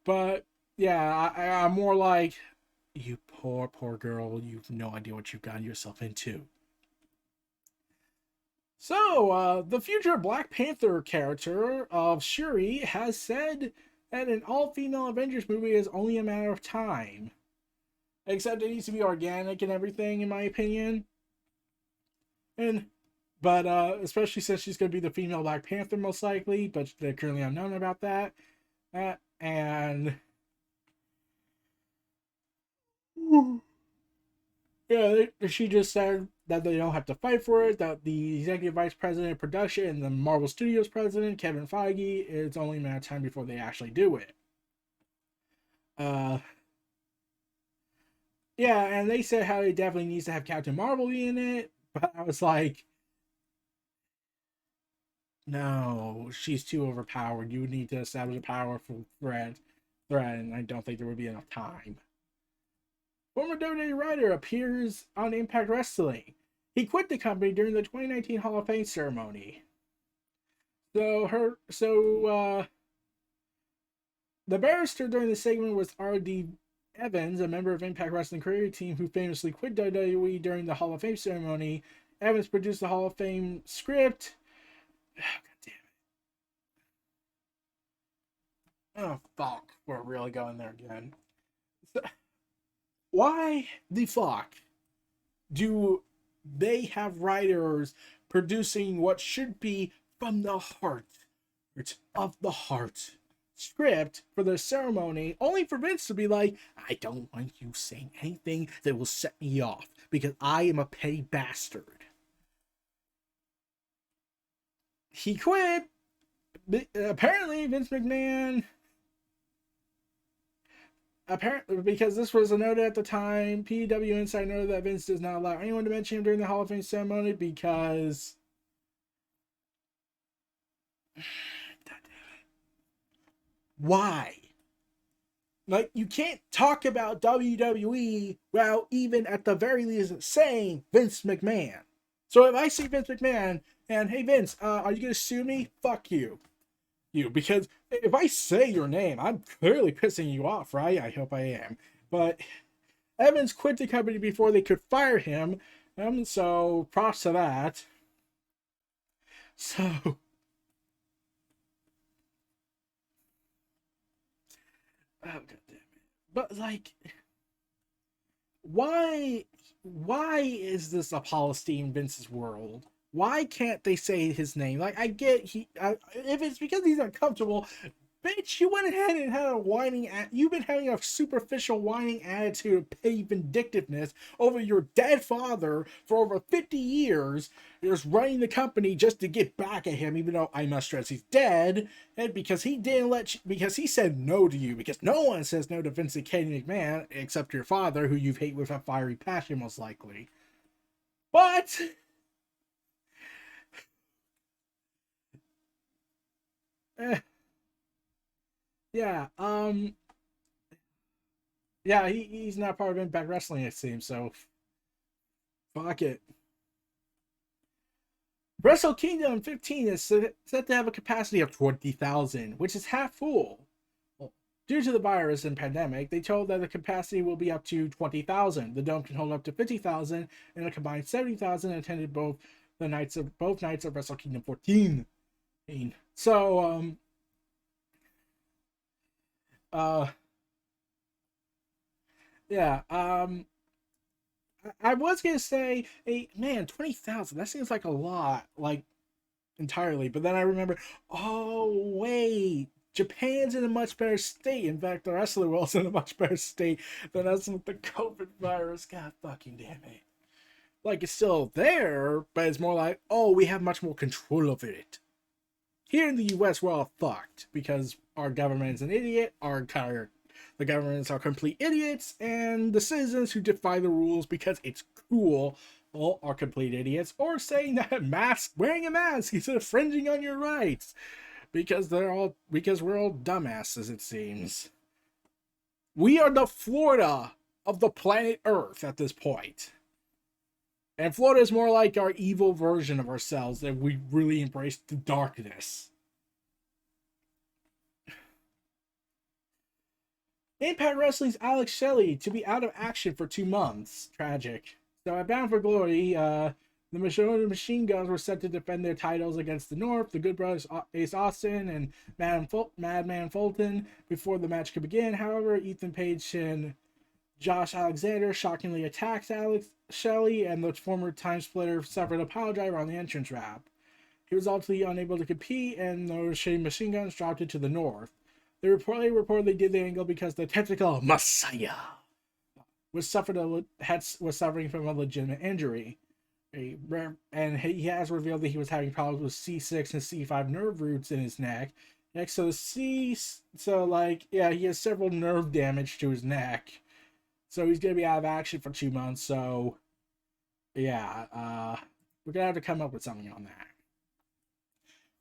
But yeah, I'm more like, you poor girl, you've no idea what you've gotten yourself into. So, the future Black Panther character of Shuri has said that an all-female Avengers movie is only a matter of time. Except it needs to be organic and everything, in my opinion. But especially since she's going to be the female Black Panther, most likely, but they're currently unknown about that. And yeah, she just said that they don't have to fight for it, that the executive vice president of production and the Marvel Studios president, Kevin Feige, it's only a matter of time before they actually do it. Yeah, and they said how it definitely needs to have Captain Marvel in it, but I was like, no, she's too overpowered. You would need to establish a powerful threat, and I don't think there would be enough time. Former WWE writer appears on Impact Wrestling. He quit the company during the 2019 Hall of Fame ceremony. The barrister during the segment was R.D. Evans, a member of Impact Wrestling career team who famously quit WWE during the Hall of Fame ceremony. Evans produced the Hall of Fame script. Oh, God damn it. Oh, fuck. We're really going there again. So, why the fuck do they have writers producing what should be from the heart of the heart script for the ceremony, only for Vince to be like, I don't want you saying anything that will set me off because I am a petty bastard. He quit. Apparently, Vince McMahon. Apparently, because this was a note at the time, PW Insight noted that Vince does not allow anyone to mention him during the Hall of Fame ceremony because. Why? Like, you can't talk about WWE while even at the very least saying Vince McMahon. So if I see Vince McMahon and, hey Vince, are you gonna sue me? Fuck you. Because if I say your name, I'm clearly pissing you off, right? I hope I am. But Evans quit the company before they could fire him, so props to that. So, oh god damn it. But like, why is this a policy in Vince's world? Why can't they say his name? Like, I get if it's because he's uncomfortable, Bitch, you went ahead and had a whining. You've been having a superficial whining attitude of petty vindictiveness over your dead father for over 50 years. You're just running the company just to get back at him, even though I must stress he's dead, and because he didn't let you, because he said no to you, because no one says no to Vincent Kennedy McMahon except your father, who you hate with a fiery passion, most likely. But eh, yeah, yeah, he's not part of Impact Wrestling, it seems. So fuck it. Wrestle Kingdom 15 is set to have a capacity of 20,000, which is half full. Well, due to the virus and pandemic, they told that the capacity will be up to 20,000. The dome can hold up to 50,000, and a combined 70,000 attended both nights of Wrestle Kingdom 14. So, uh, yeah, I was gonna say, hey, man, 20,000. That seems like a lot, like entirely. But then I remember, oh wait, Japan's in a much better state. In fact, the rest of the world's in a much better state than us with the COVID virus. God fucking damn it! Like it's still there, but it's more like, oh, we have much more control of it. Here in the U.S., we're all fucked because our government is an idiot. The governments are complete idiots, and the citizens who defy the rules because it's cool, well, are complete idiots, or saying that wearing a mask is infringing on your rights because we're all dumbasses. It seems we are the Florida of the planet Earth at this point. And Florida is more like our evil version of ourselves that we really embrace the darkness. Impact Wrestling's Alex Shelley to be out of action for 2 months. Tragic. So at Bound for Glory, the Machine Guns were set to defend their titles against the North, the Good Brothers Ace Austin and Madman Fulton before the match could begin. However, Ethan Page and Josh Alexander shockingly attacked Alex Shelley, and the former time splitter suffered a pile driver on the entrance ramp. He was ultimately unable to compete, and the Machine Guns dropped it to the North. They reportedly did the angle because the technical Messiah was suffering from a legitimate injury. And he has revealed that he was having problems with C6 and C5 nerve roots in his neck. So he has several nerve damage to his neck. So he's gonna be out of action for 2 months. So yeah, we're gonna have to come up with something on that.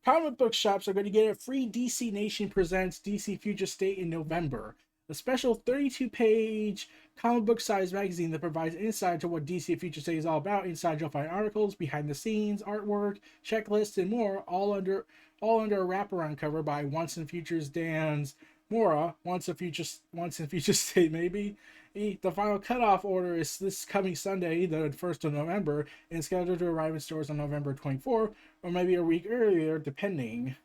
Comic book shops are going to get a free DC Nation Presents DC Future State in November. A special 32-page comic book sized magazine that provides insight to what DC Future State is all about. Inside you'll find articles, behind the scenes, artwork, checklists, and more, all under a wraparound cover by Once in Futures Dan's Mora. Once in Future State, maybe. The final cutoff order is this coming Sunday, the 1st of November, and scheduled to arrive in stores on November 24th, or maybe a week earlier, depending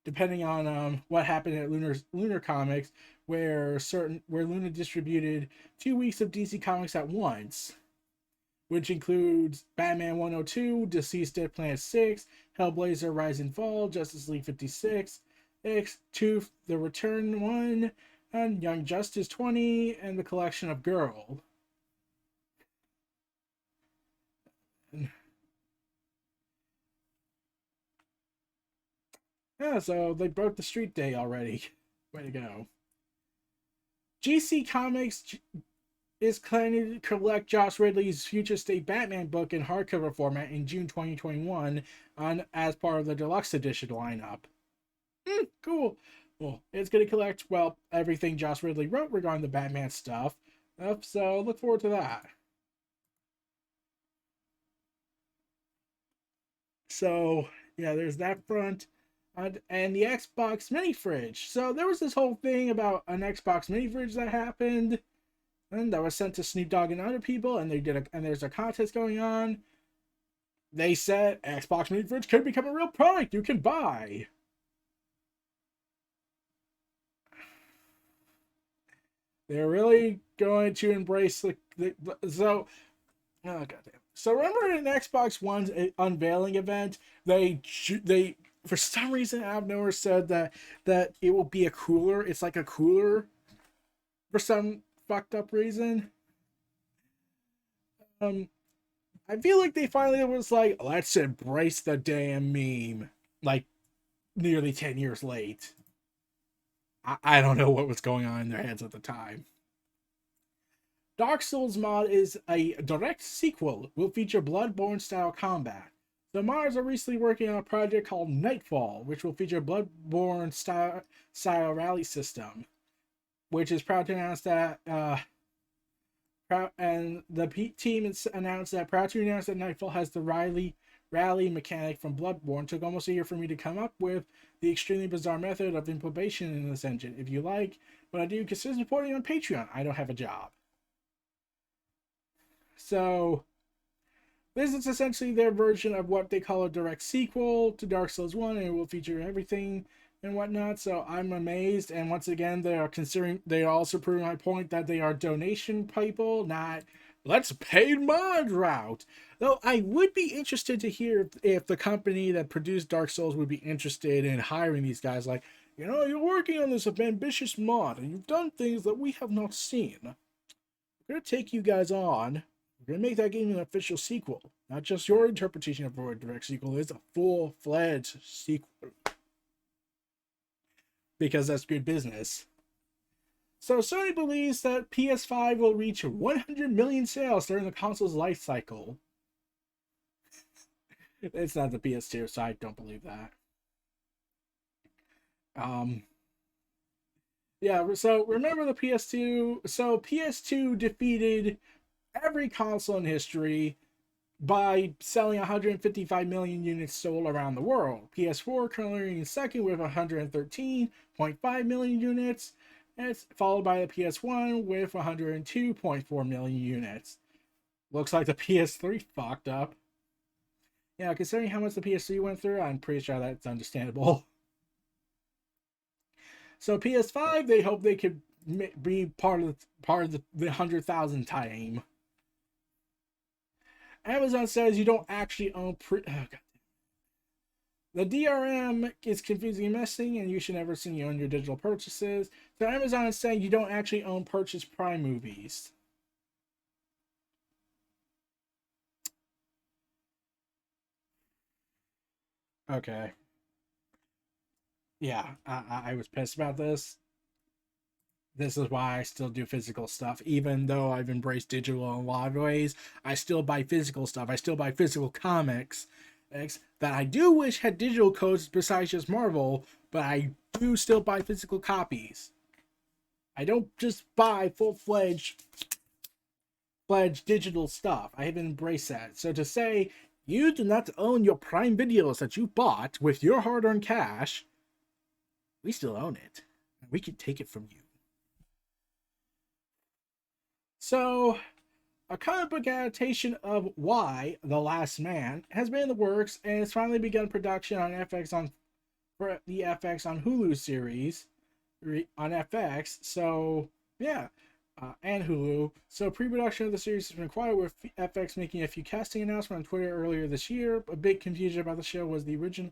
on what happened at Lunar Comics, where Luna distributed 2 weeks of DC Comics at once, which includes Batman 102, Deceased Dead Planet 6, Hellblazer Rise and Fall, Justice League 56, X2 The Return 1, and Young Justice 20, and the collection of Girl. Yeah, so they broke the street day already. Way to go. GC Comics is planning to collect Josh Ridley's Future State Batman book in hardcover format in June 2021 as part of the deluxe edition lineup. Cool. Well, it's going to collect, everything Josh Ridley wrote regarding the Batman stuff. So look forward to that. So, yeah, there's that front. And the Xbox mini fridge. So there was this whole thing about an Xbox mini fridge that happened, and that was sent to Snoop Dogg and other people, and there's a contest going on. They said Xbox mini fridge could become a real product you can buy. They're really going to embrace so. Oh goddamn! So remember in Xbox One's unveiling event, they for some reason out of nowhere said that it will be a cooler. It's like a cooler for some fucked up reason. Um, I feel like they finally was like, let's embrace the damn meme. Like nearly 10 years late. I don't know what was going on in their heads at the time. Dark Souls mod is a direct sequel. Will feature Bloodborne style combat. The modders are recently working on a project called Nightfall, which will feature Bloodborne style rally system, which is proud to announce that and the team announced that proud to announce that Nightfall has the rally mechanic from Bloodborne. Took almost a year for me to come up with the extremely bizarre method of implementation in this engine. If you like what I do, consider supporting on Patreon. I don't have a job. So this is essentially their version of what they call a direct sequel to Dark Souls 1, and it will feature everything and whatnot. So I'm amazed, and once again they are also proving my point that they are donation people, not let's paid mod route. Though I would be interested to hear if the company that produced Dark Souls would be interested in hiring these guys. Like, you're working on this ambitious mod and you've done things that we have not seen. We're gonna take you guys on. We're gonna make that game an official sequel, not just your interpretation of what a direct sequel is, a full-fledged sequel, because that's good business. So Sony believes that PS5 will reach 100 million sales during the console's life cycle. It's not the PS2, so I don't believe that. Yeah, so remember the PS2. So PS2 defeated every console in history by selling 155 million units sold around the world. PS4 currently in second with 113.5 million units, and it's followed by the PS1 with 102.4 million units. Looks like the PS3 fucked up. Yeah, considering how much the PS3 went through, I'm pretty sure that's understandable. So PS5, they hope they could be part of the 100,000 time. Amazon says you don't actually own the DRM is confusing and messing, and you should never assume you own your digital purchases. So Amazon is saying you don't actually own purchase Prime movies. Okay. Yeah, I was pissed about this. This is why I still do physical stuff. Even though I've embraced digital in a lot of ways, I still buy physical stuff. I still buy physical comics that I do wish had digital codes besides just Marvel, but I do still buy physical copies. I don't just buy full-fledged digital stuff. I have embraced that. So to say you do not own your Prime videos that you bought with your hard-earned cash, we still own it. We can take it from you. So, a comic book adaptation of Y, The Last Man, has been in the works and has finally begun production on for the FX on Hulu series on FX. So, yeah, and Hulu. So, pre-production of the series has been quiet, with FX making a few casting announcements on Twitter earlier this year. A big confusion about the show was the originally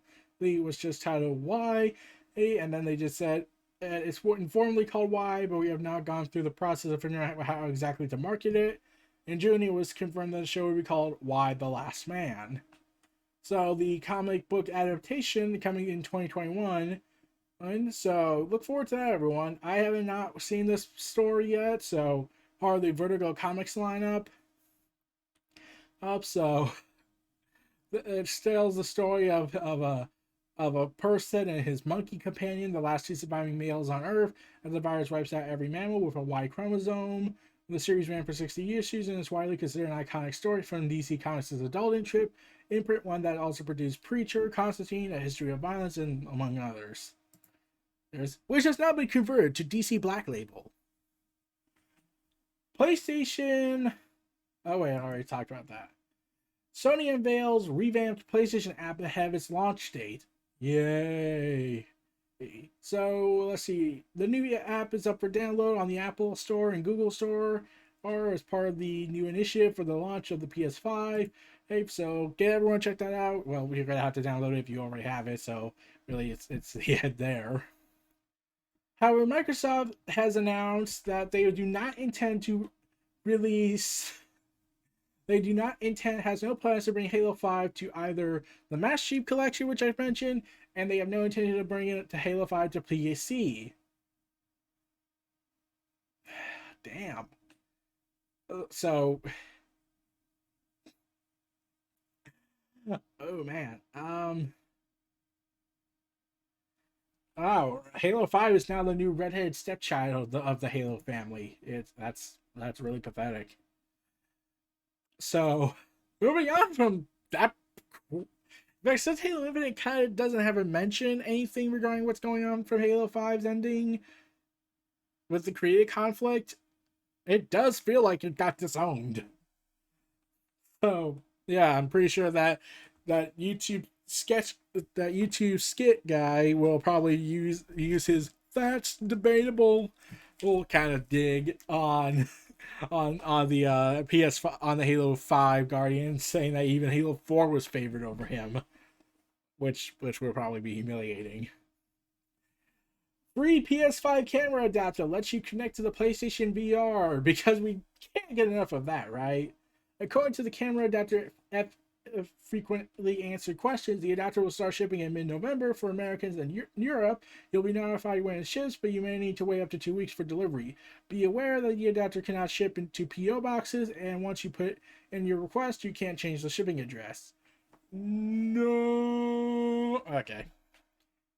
was just titled Y, and then they just said it's informally called Y, but we have now gone through the process of figuring out how exactly to market it. In June, it was confirmed that the show would be called Y, The Last Man. So the comic book adaptation coming in 2021. And so look forward to that, everyone. I haven't not seen this story yet, so part of the Vertigo Comics lineup. So it tells the story of a person and his monkey companion, the last two surviving males on Earth, as the virus wipes out every mammal with a Y chromosome. The series ran for 60 issues and is widely considered an iconic story from DC Comics' adult imprint, one that also produced Preacher, Constantine, A History of Violence, and among others. Which has now been converted to DC Black Label. PlayStation. Oh wait, I already talked about that. Sony unveils revamped PlayStation app ahead of its launch date. Yay! So let's see. The new app is up for download on the Apple Store and Google Store, or as part of the new initiative for the launch of the PS5. Hey, so get everyone check that out. Well, you're gonna have to download it if you already have it. So really, it's yeah there. However, Microsoft has announced that they do not intend to release. They do not intend has no plans to bring Halo 5 to either the Master Chief Collection, which I've mentioned, and they have no intention of bringing it to Halo 5 to PC. Damn. So, oh man. Oh, Halo 5 is now the new redheaded stepchild of the Halo family. It's that's really pathetic. So, moving on from that, like since Halo Infinite kind of doesn't have a mention anything regarding what's going on from Halo 5's ending with the creative conflict, it does feel like it got disowned. So yeah, I'm pretty sure that that YouTube skit guy will probably use his that's debatable little kind of dig on on the PS on the Halo 5 Guardian, saying that even Halo 4 was favored over him, which will probably be humiliating. Free PS5 camera adapter lets you connect to the PlayStation VR because we can't get enough of that, right? According to the camera adapter frequently answered questions, the adapter will start shipping in mid-November for Americans and Europe. You'll be notified when it ships, but you may need to wait up to 2 weeks for delivery. Be aware that the adapter cannot ship into PO boxes, and once you put in your request, you can't change the shipping address. No. Okay.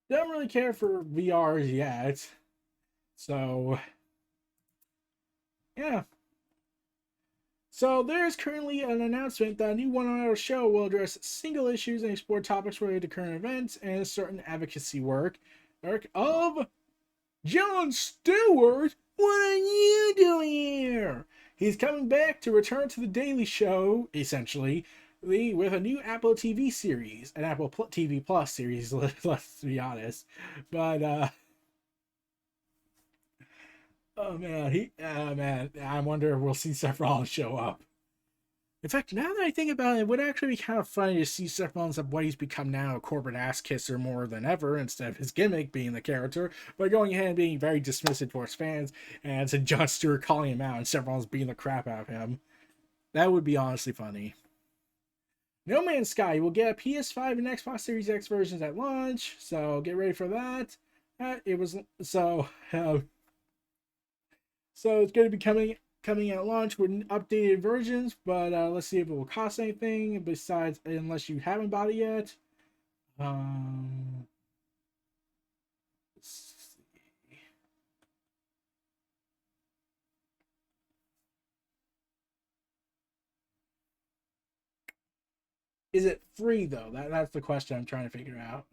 Don't really care for VRs yet. So, yeah. So, there's currently an announcement that a new one-hour show will address single issues and explore topics related to current events and certain advocacy work of Jon Stewart. What are you doing here? He's coming back to return to the Daily Show, essentially, with a new Apple TV series, an Apple TV Plus series, let's be honest. But oh man, I wonder if we'll see Seth Rollins show up. In fact, now that I think about it, it would actually be kind of funny to see Seth Rollins of what he's become now, a corporate ass kisser more than ever, instead of his gimmick being the character, but going ahead and being very dismissive towards fans, and to Jon Stewart calling him out and Seth Rollins beating the crap out of him. That would be honestly funny. No Man's Sky will get a PS5 and Xbox Series X versions at launch, so get ready for that. It was so it's going to be coming at launch with updated versions, but let's see if it will cost anything besides, unless you haven't bought it yet. Um, is it free though? That's the question I'm trying to figure out.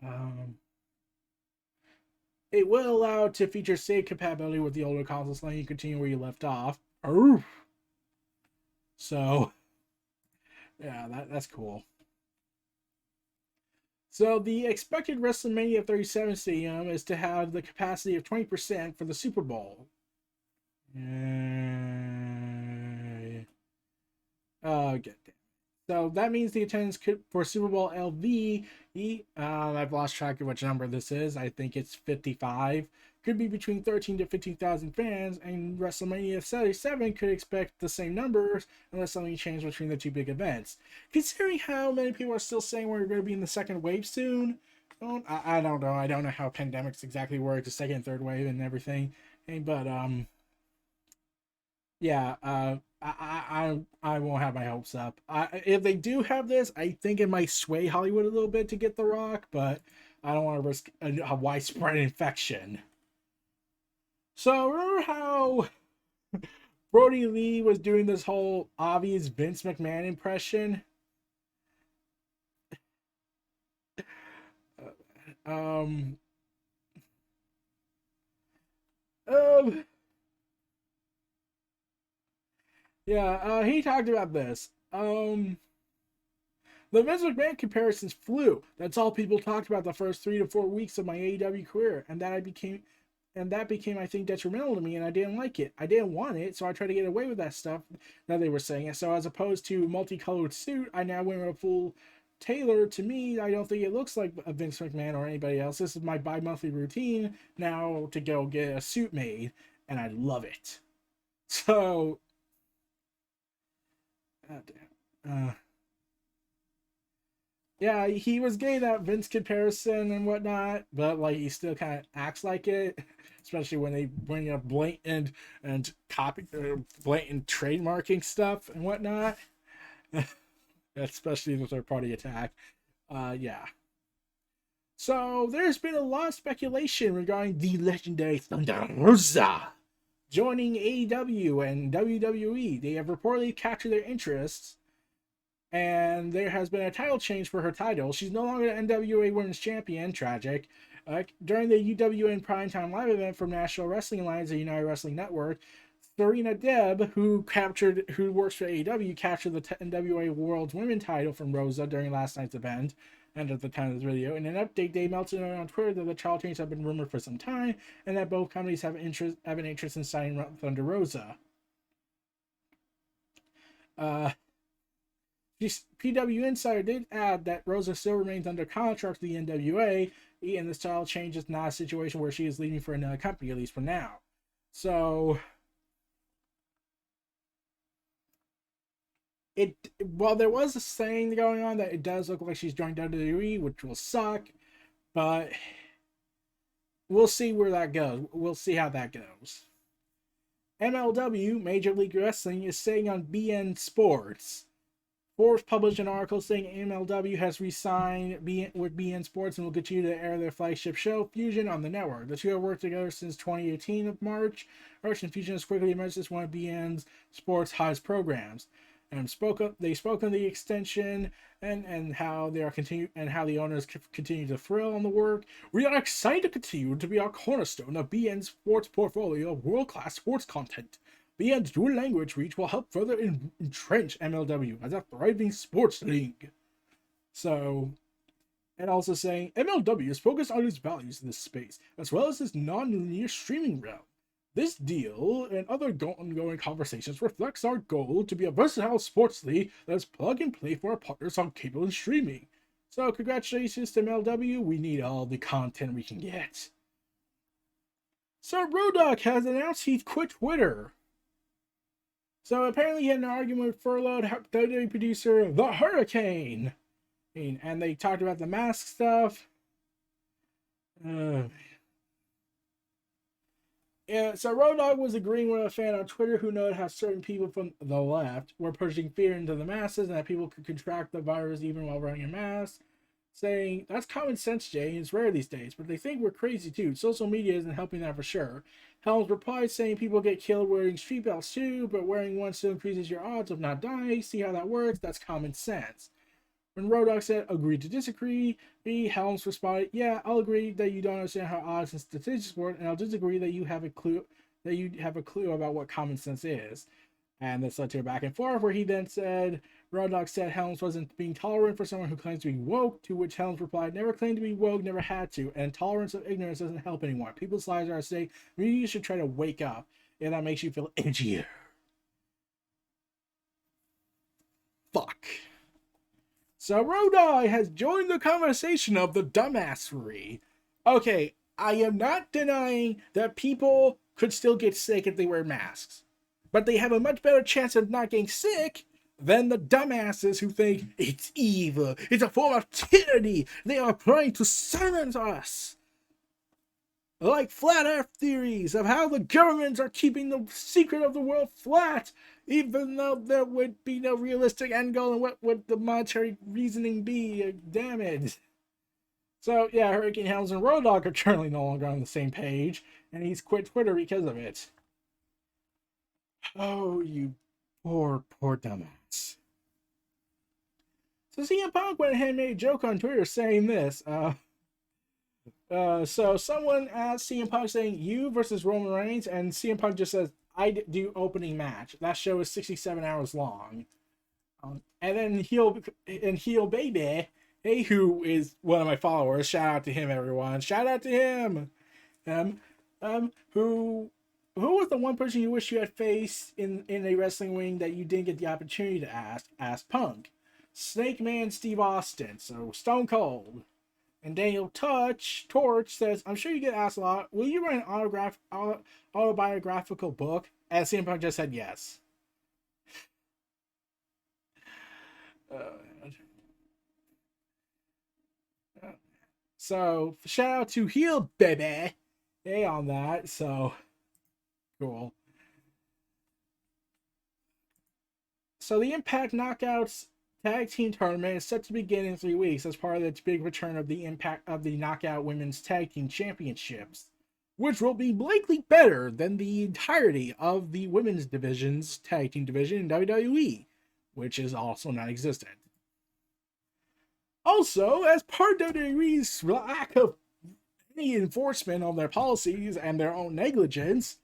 It will allow to feature save compatibility with the older consoles, letting you continue where you left off. Oof. So yeah, that's cool. So the expected WrestleMania 37 stadium is to have the capacity of 20% for the Super Bowl. Okay. So that means the attendance could for Super Bowl LV. I've lost track of which number this is. I think it's 55. Could be between 13 to 15,000 fans, and WrestleMania 77 could expect the same numbers unless something changed between the two big events. Considering how many people are still saying we're going to be in the second wave soon, I don't know. I don't know how pandemics exactly work, the second and third wave and everything. But yeah, I won't have my hopes up. If they do have this, I think it might sway Hollywood a little bit to get The Rock, but I don't want to risk a widespread infection. So remember how Brody Lee was doing this whole obvious Vince McMahon impression? Um, um, yeah, he talked about this. The Vince McMahon comparisons flew. That's all people talked about the first 3 to 4 weeks of my AEW career, and that I became and that became, I think, detrimental to me, and I didn't like it. I didn't want it, so I tried to get away with that stuff that they were saying. So as opposed to multicolored suit, I now wear a full tailor. To me, I don't think it looks like a Vince McMahon or anybody else. This is my bi-monthly routine now to go get a suit made, and I love it. So, yeah, he was getting that Vince comparison and whatnot, but like he still kind of acts like it, especially when they bring up blatant and blatant trademarking stuff and whatnot, especially the third party attack. Yeah. So there's been a lot of speculation regarding the legendary Thunder Rosa joining AEW and WWE. They have reportedly captured their interests, and there has been a title change for her title. She's no longer the NWA Women's Champion. Tragic. During the UWN Primetime Live event from National Wrestling Alliance, the United Wrestling Network, Serena Deb, who works for AEW, captured the NWA World's Women title from Rosa during last night's event. And at the time of this video, in an update, they melted on Twitter that the title change have been rumored for some time, and that both companies have an interest in signing Thunder Rosa. PW Insider did add that Rosa still remains under contract to the NWA, and this title change is not a situation where she is leaving for another company, at least for now. So, while there was a saying going on that it does look like she's joined WWE, which will suck, but we'll see where that goes. We'll see how that goes. MLW, Major League Wrestling, is saying on BN Sports. Forbes published an article saying MLW has re-signed with BN Sports and will continue to air their flagship show, Fusion, on the network. The two have worked together since 2018 of March. And Fusion has quickly emerged as one of BN Sports' highest programs. And they spoke on the extension and how they are how the owners continue to thrill on the work. We are excited to continue to be our cornerstone of BN Sports' portfolio of world-class sports content. BN's dual language reach will help further entrench MLW as a thriving sports league. So, and also saying MLW is focused on its values in this space, as well as its non-linear streaming realm. This deal and other ongoing conversations reflects our goal to be a versatile sports league that is plug and play for our partners on cable and streaming. So, congratulations to MLW. We need all the content we can get. So, Road Dogg has announced he's quit Twitter. So apparently he had an argument with furloughed WWE producer The Hurricane. And they talked about the mask stuff. Yeah, so Road Dogg was agreeing with a fan on Twitter who noted how certain people from the left were pushing fear into the masses and that people could contract the virus even while wearing a mask. Saying, that's common sense, Jay, and it's rare these days, but they think we're crazy too. Social media isn't helping that for sure. Helms replied saying people get killed wearing street belts too, but wearing one still increases your odds of not dying. See how that works? That's common sense. When Road Dogg said, agreed to disagree, Helms responded, yeah, I'll agree that you don't understand how odds and statistics work, and I'll disagree that you have a clue about what common sense is. And this led to a back and forth where he then said, Road Dogg said Helms wasn't being tolerant for someone who claims to be woke, to which Helms replied, never claimed to be woke, never had to, and tolerance of ignorance doesn't help anyone. People's lives are at stake. Maybe you should try to wake up, and that makes you feel edgier. Fuck. So Road Dogg has joined the conversation of the dumbassery. Okay, I am not denying that people could still get sick if they wear masks. But they have a much better chance of not getting sick than the dumbasses who think it's evil, it's a form of tyranny, they are trying to silence us. Like flat earth theories of how the governments are keeping the secret of the world flat, even though there would be no realistic end goal, and what would the monetary reasoning be? Damn it. So yeah, Hurricane Helms and Road Dogg are currently no longer on the same page, and he's quit Twitter because of it. Oh, you poor dumbass. So CM Punk went ahead and made a joke on Twitter saying this. So someone asked CM Punk saying, you versus Roman Reigns, and CM Punk just says, I do opening match. That show is 67 hours long. And then Heel Baby, who is one of my followers, shout out to him, everyone. Shout out to him. Who was the one person you wish you had faced in a wrestling ring that you didn't get the opportunity to ask? Ask Punk. Snake Man Steve Austin, so Stone Cold. And Daniel Torch says, I'm sure you get asked a lot. Will you write an autobiographical book? And CM Punk just said yes. Uh, so shout out to Heel Baby, hey on that. So cool. So the Impact Knockouts Tag Team Tournament is set to begin in 3 weeks as part of the big return of the Impact of the Knockout Women's Tag Team Championships, which will be likely better than the entirety of the women's division's tag team division in WWE, which is also non-existent. Also, as part of WWE's lack of any enforcement of their policies and their own negligence,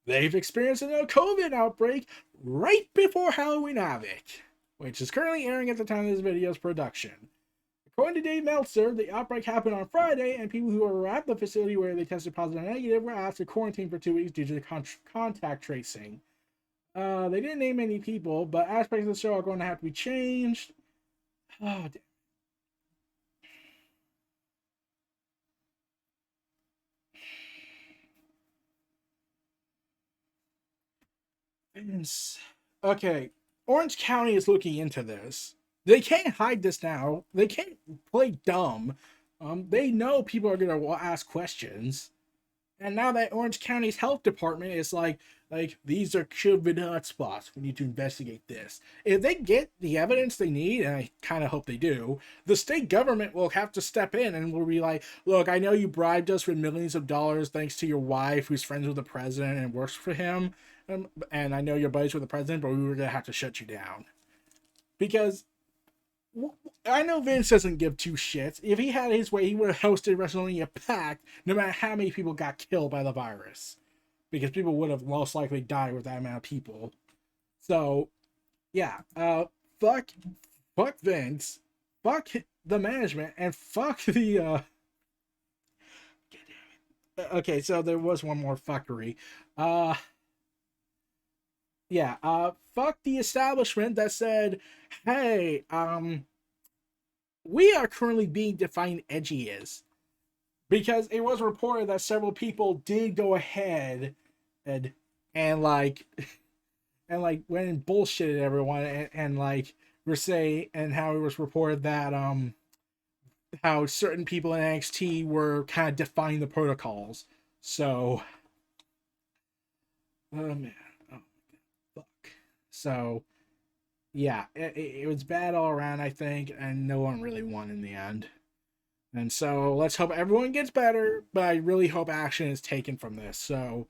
they've experienced a COVID outbreak right before Halloween Havoc, which is currently airing at the time of this video's production. According to Dave Meltzer, the outbreak happened on Friday, and people who were at the facility where they tested positive and negative were asked to quarantine for 2 weeks due to the contact tracing. They didn't name any people, but aspects of the show are going to have to be changed. Oh, damn. Okay, Orange County is looking into this. They can't hide this now. They can't play dumb. They know people are gonna ask questions, and now that Orange County's health department is like these are COVID hotspots. We need to investigate this. If they get the evidence they need, and I kind of hope they do, the state government will have to step in and will be like, "Look, I know you bribed us with millions of dollars thanks to your wife, who's friends with the president and works for him, and I know you're buddies with the president, but we were gonna have to shut you down because." I know Vince doesn't give two shits. If he had his way, he would have hosted WrestleMania packed, no matter how many people got killed by the virus, because people would have most likely died with that amount of people. So, yeah, fuck Vince, fuck the management, and fuck the. Okay, so there was one more fuckery. Yeah, fuck the establishment that said, hey, we are currently being defined edgy as, because it was reported that several people did go ahead and like and like went and bullshitted everyone and like were saying, and how it was reported that how certain people in NXT were kind of defying the protocols. So oh man, oh fuck. So yeah, it was bad all around, I think, and no one really won in the end. And so let's hope everyone gets better, but I really hope action is taken from this. So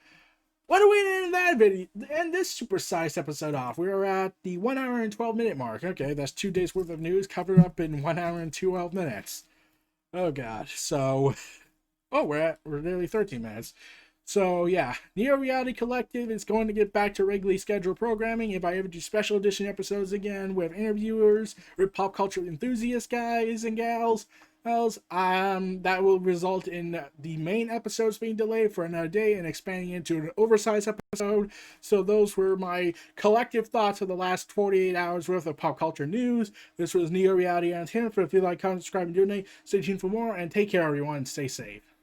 what do we end that video? End this supersized episode off. We are at the 1 hour and 12-minute mark. Okay, that's 2 days worth of news covered up in 1 hour and 12 minutes. Oh gosh. So we're nearly 13 minutes. So yeah, Neo Reality Collective is going to get back to regularly scheduled programming. If I ever do special edition episodes again with interviewers, with pop culture enthusiast guys and gals, that will result in the main episodes being delayed for another day and expanding into an oversized episode. So those were my collective thoughts of the last 48 hours worth of pop culture news. This was Neo Reality Entertainment. If you like, comment, subscribe, and donate, stay tuned for more, and take care, everyone. Stay safe.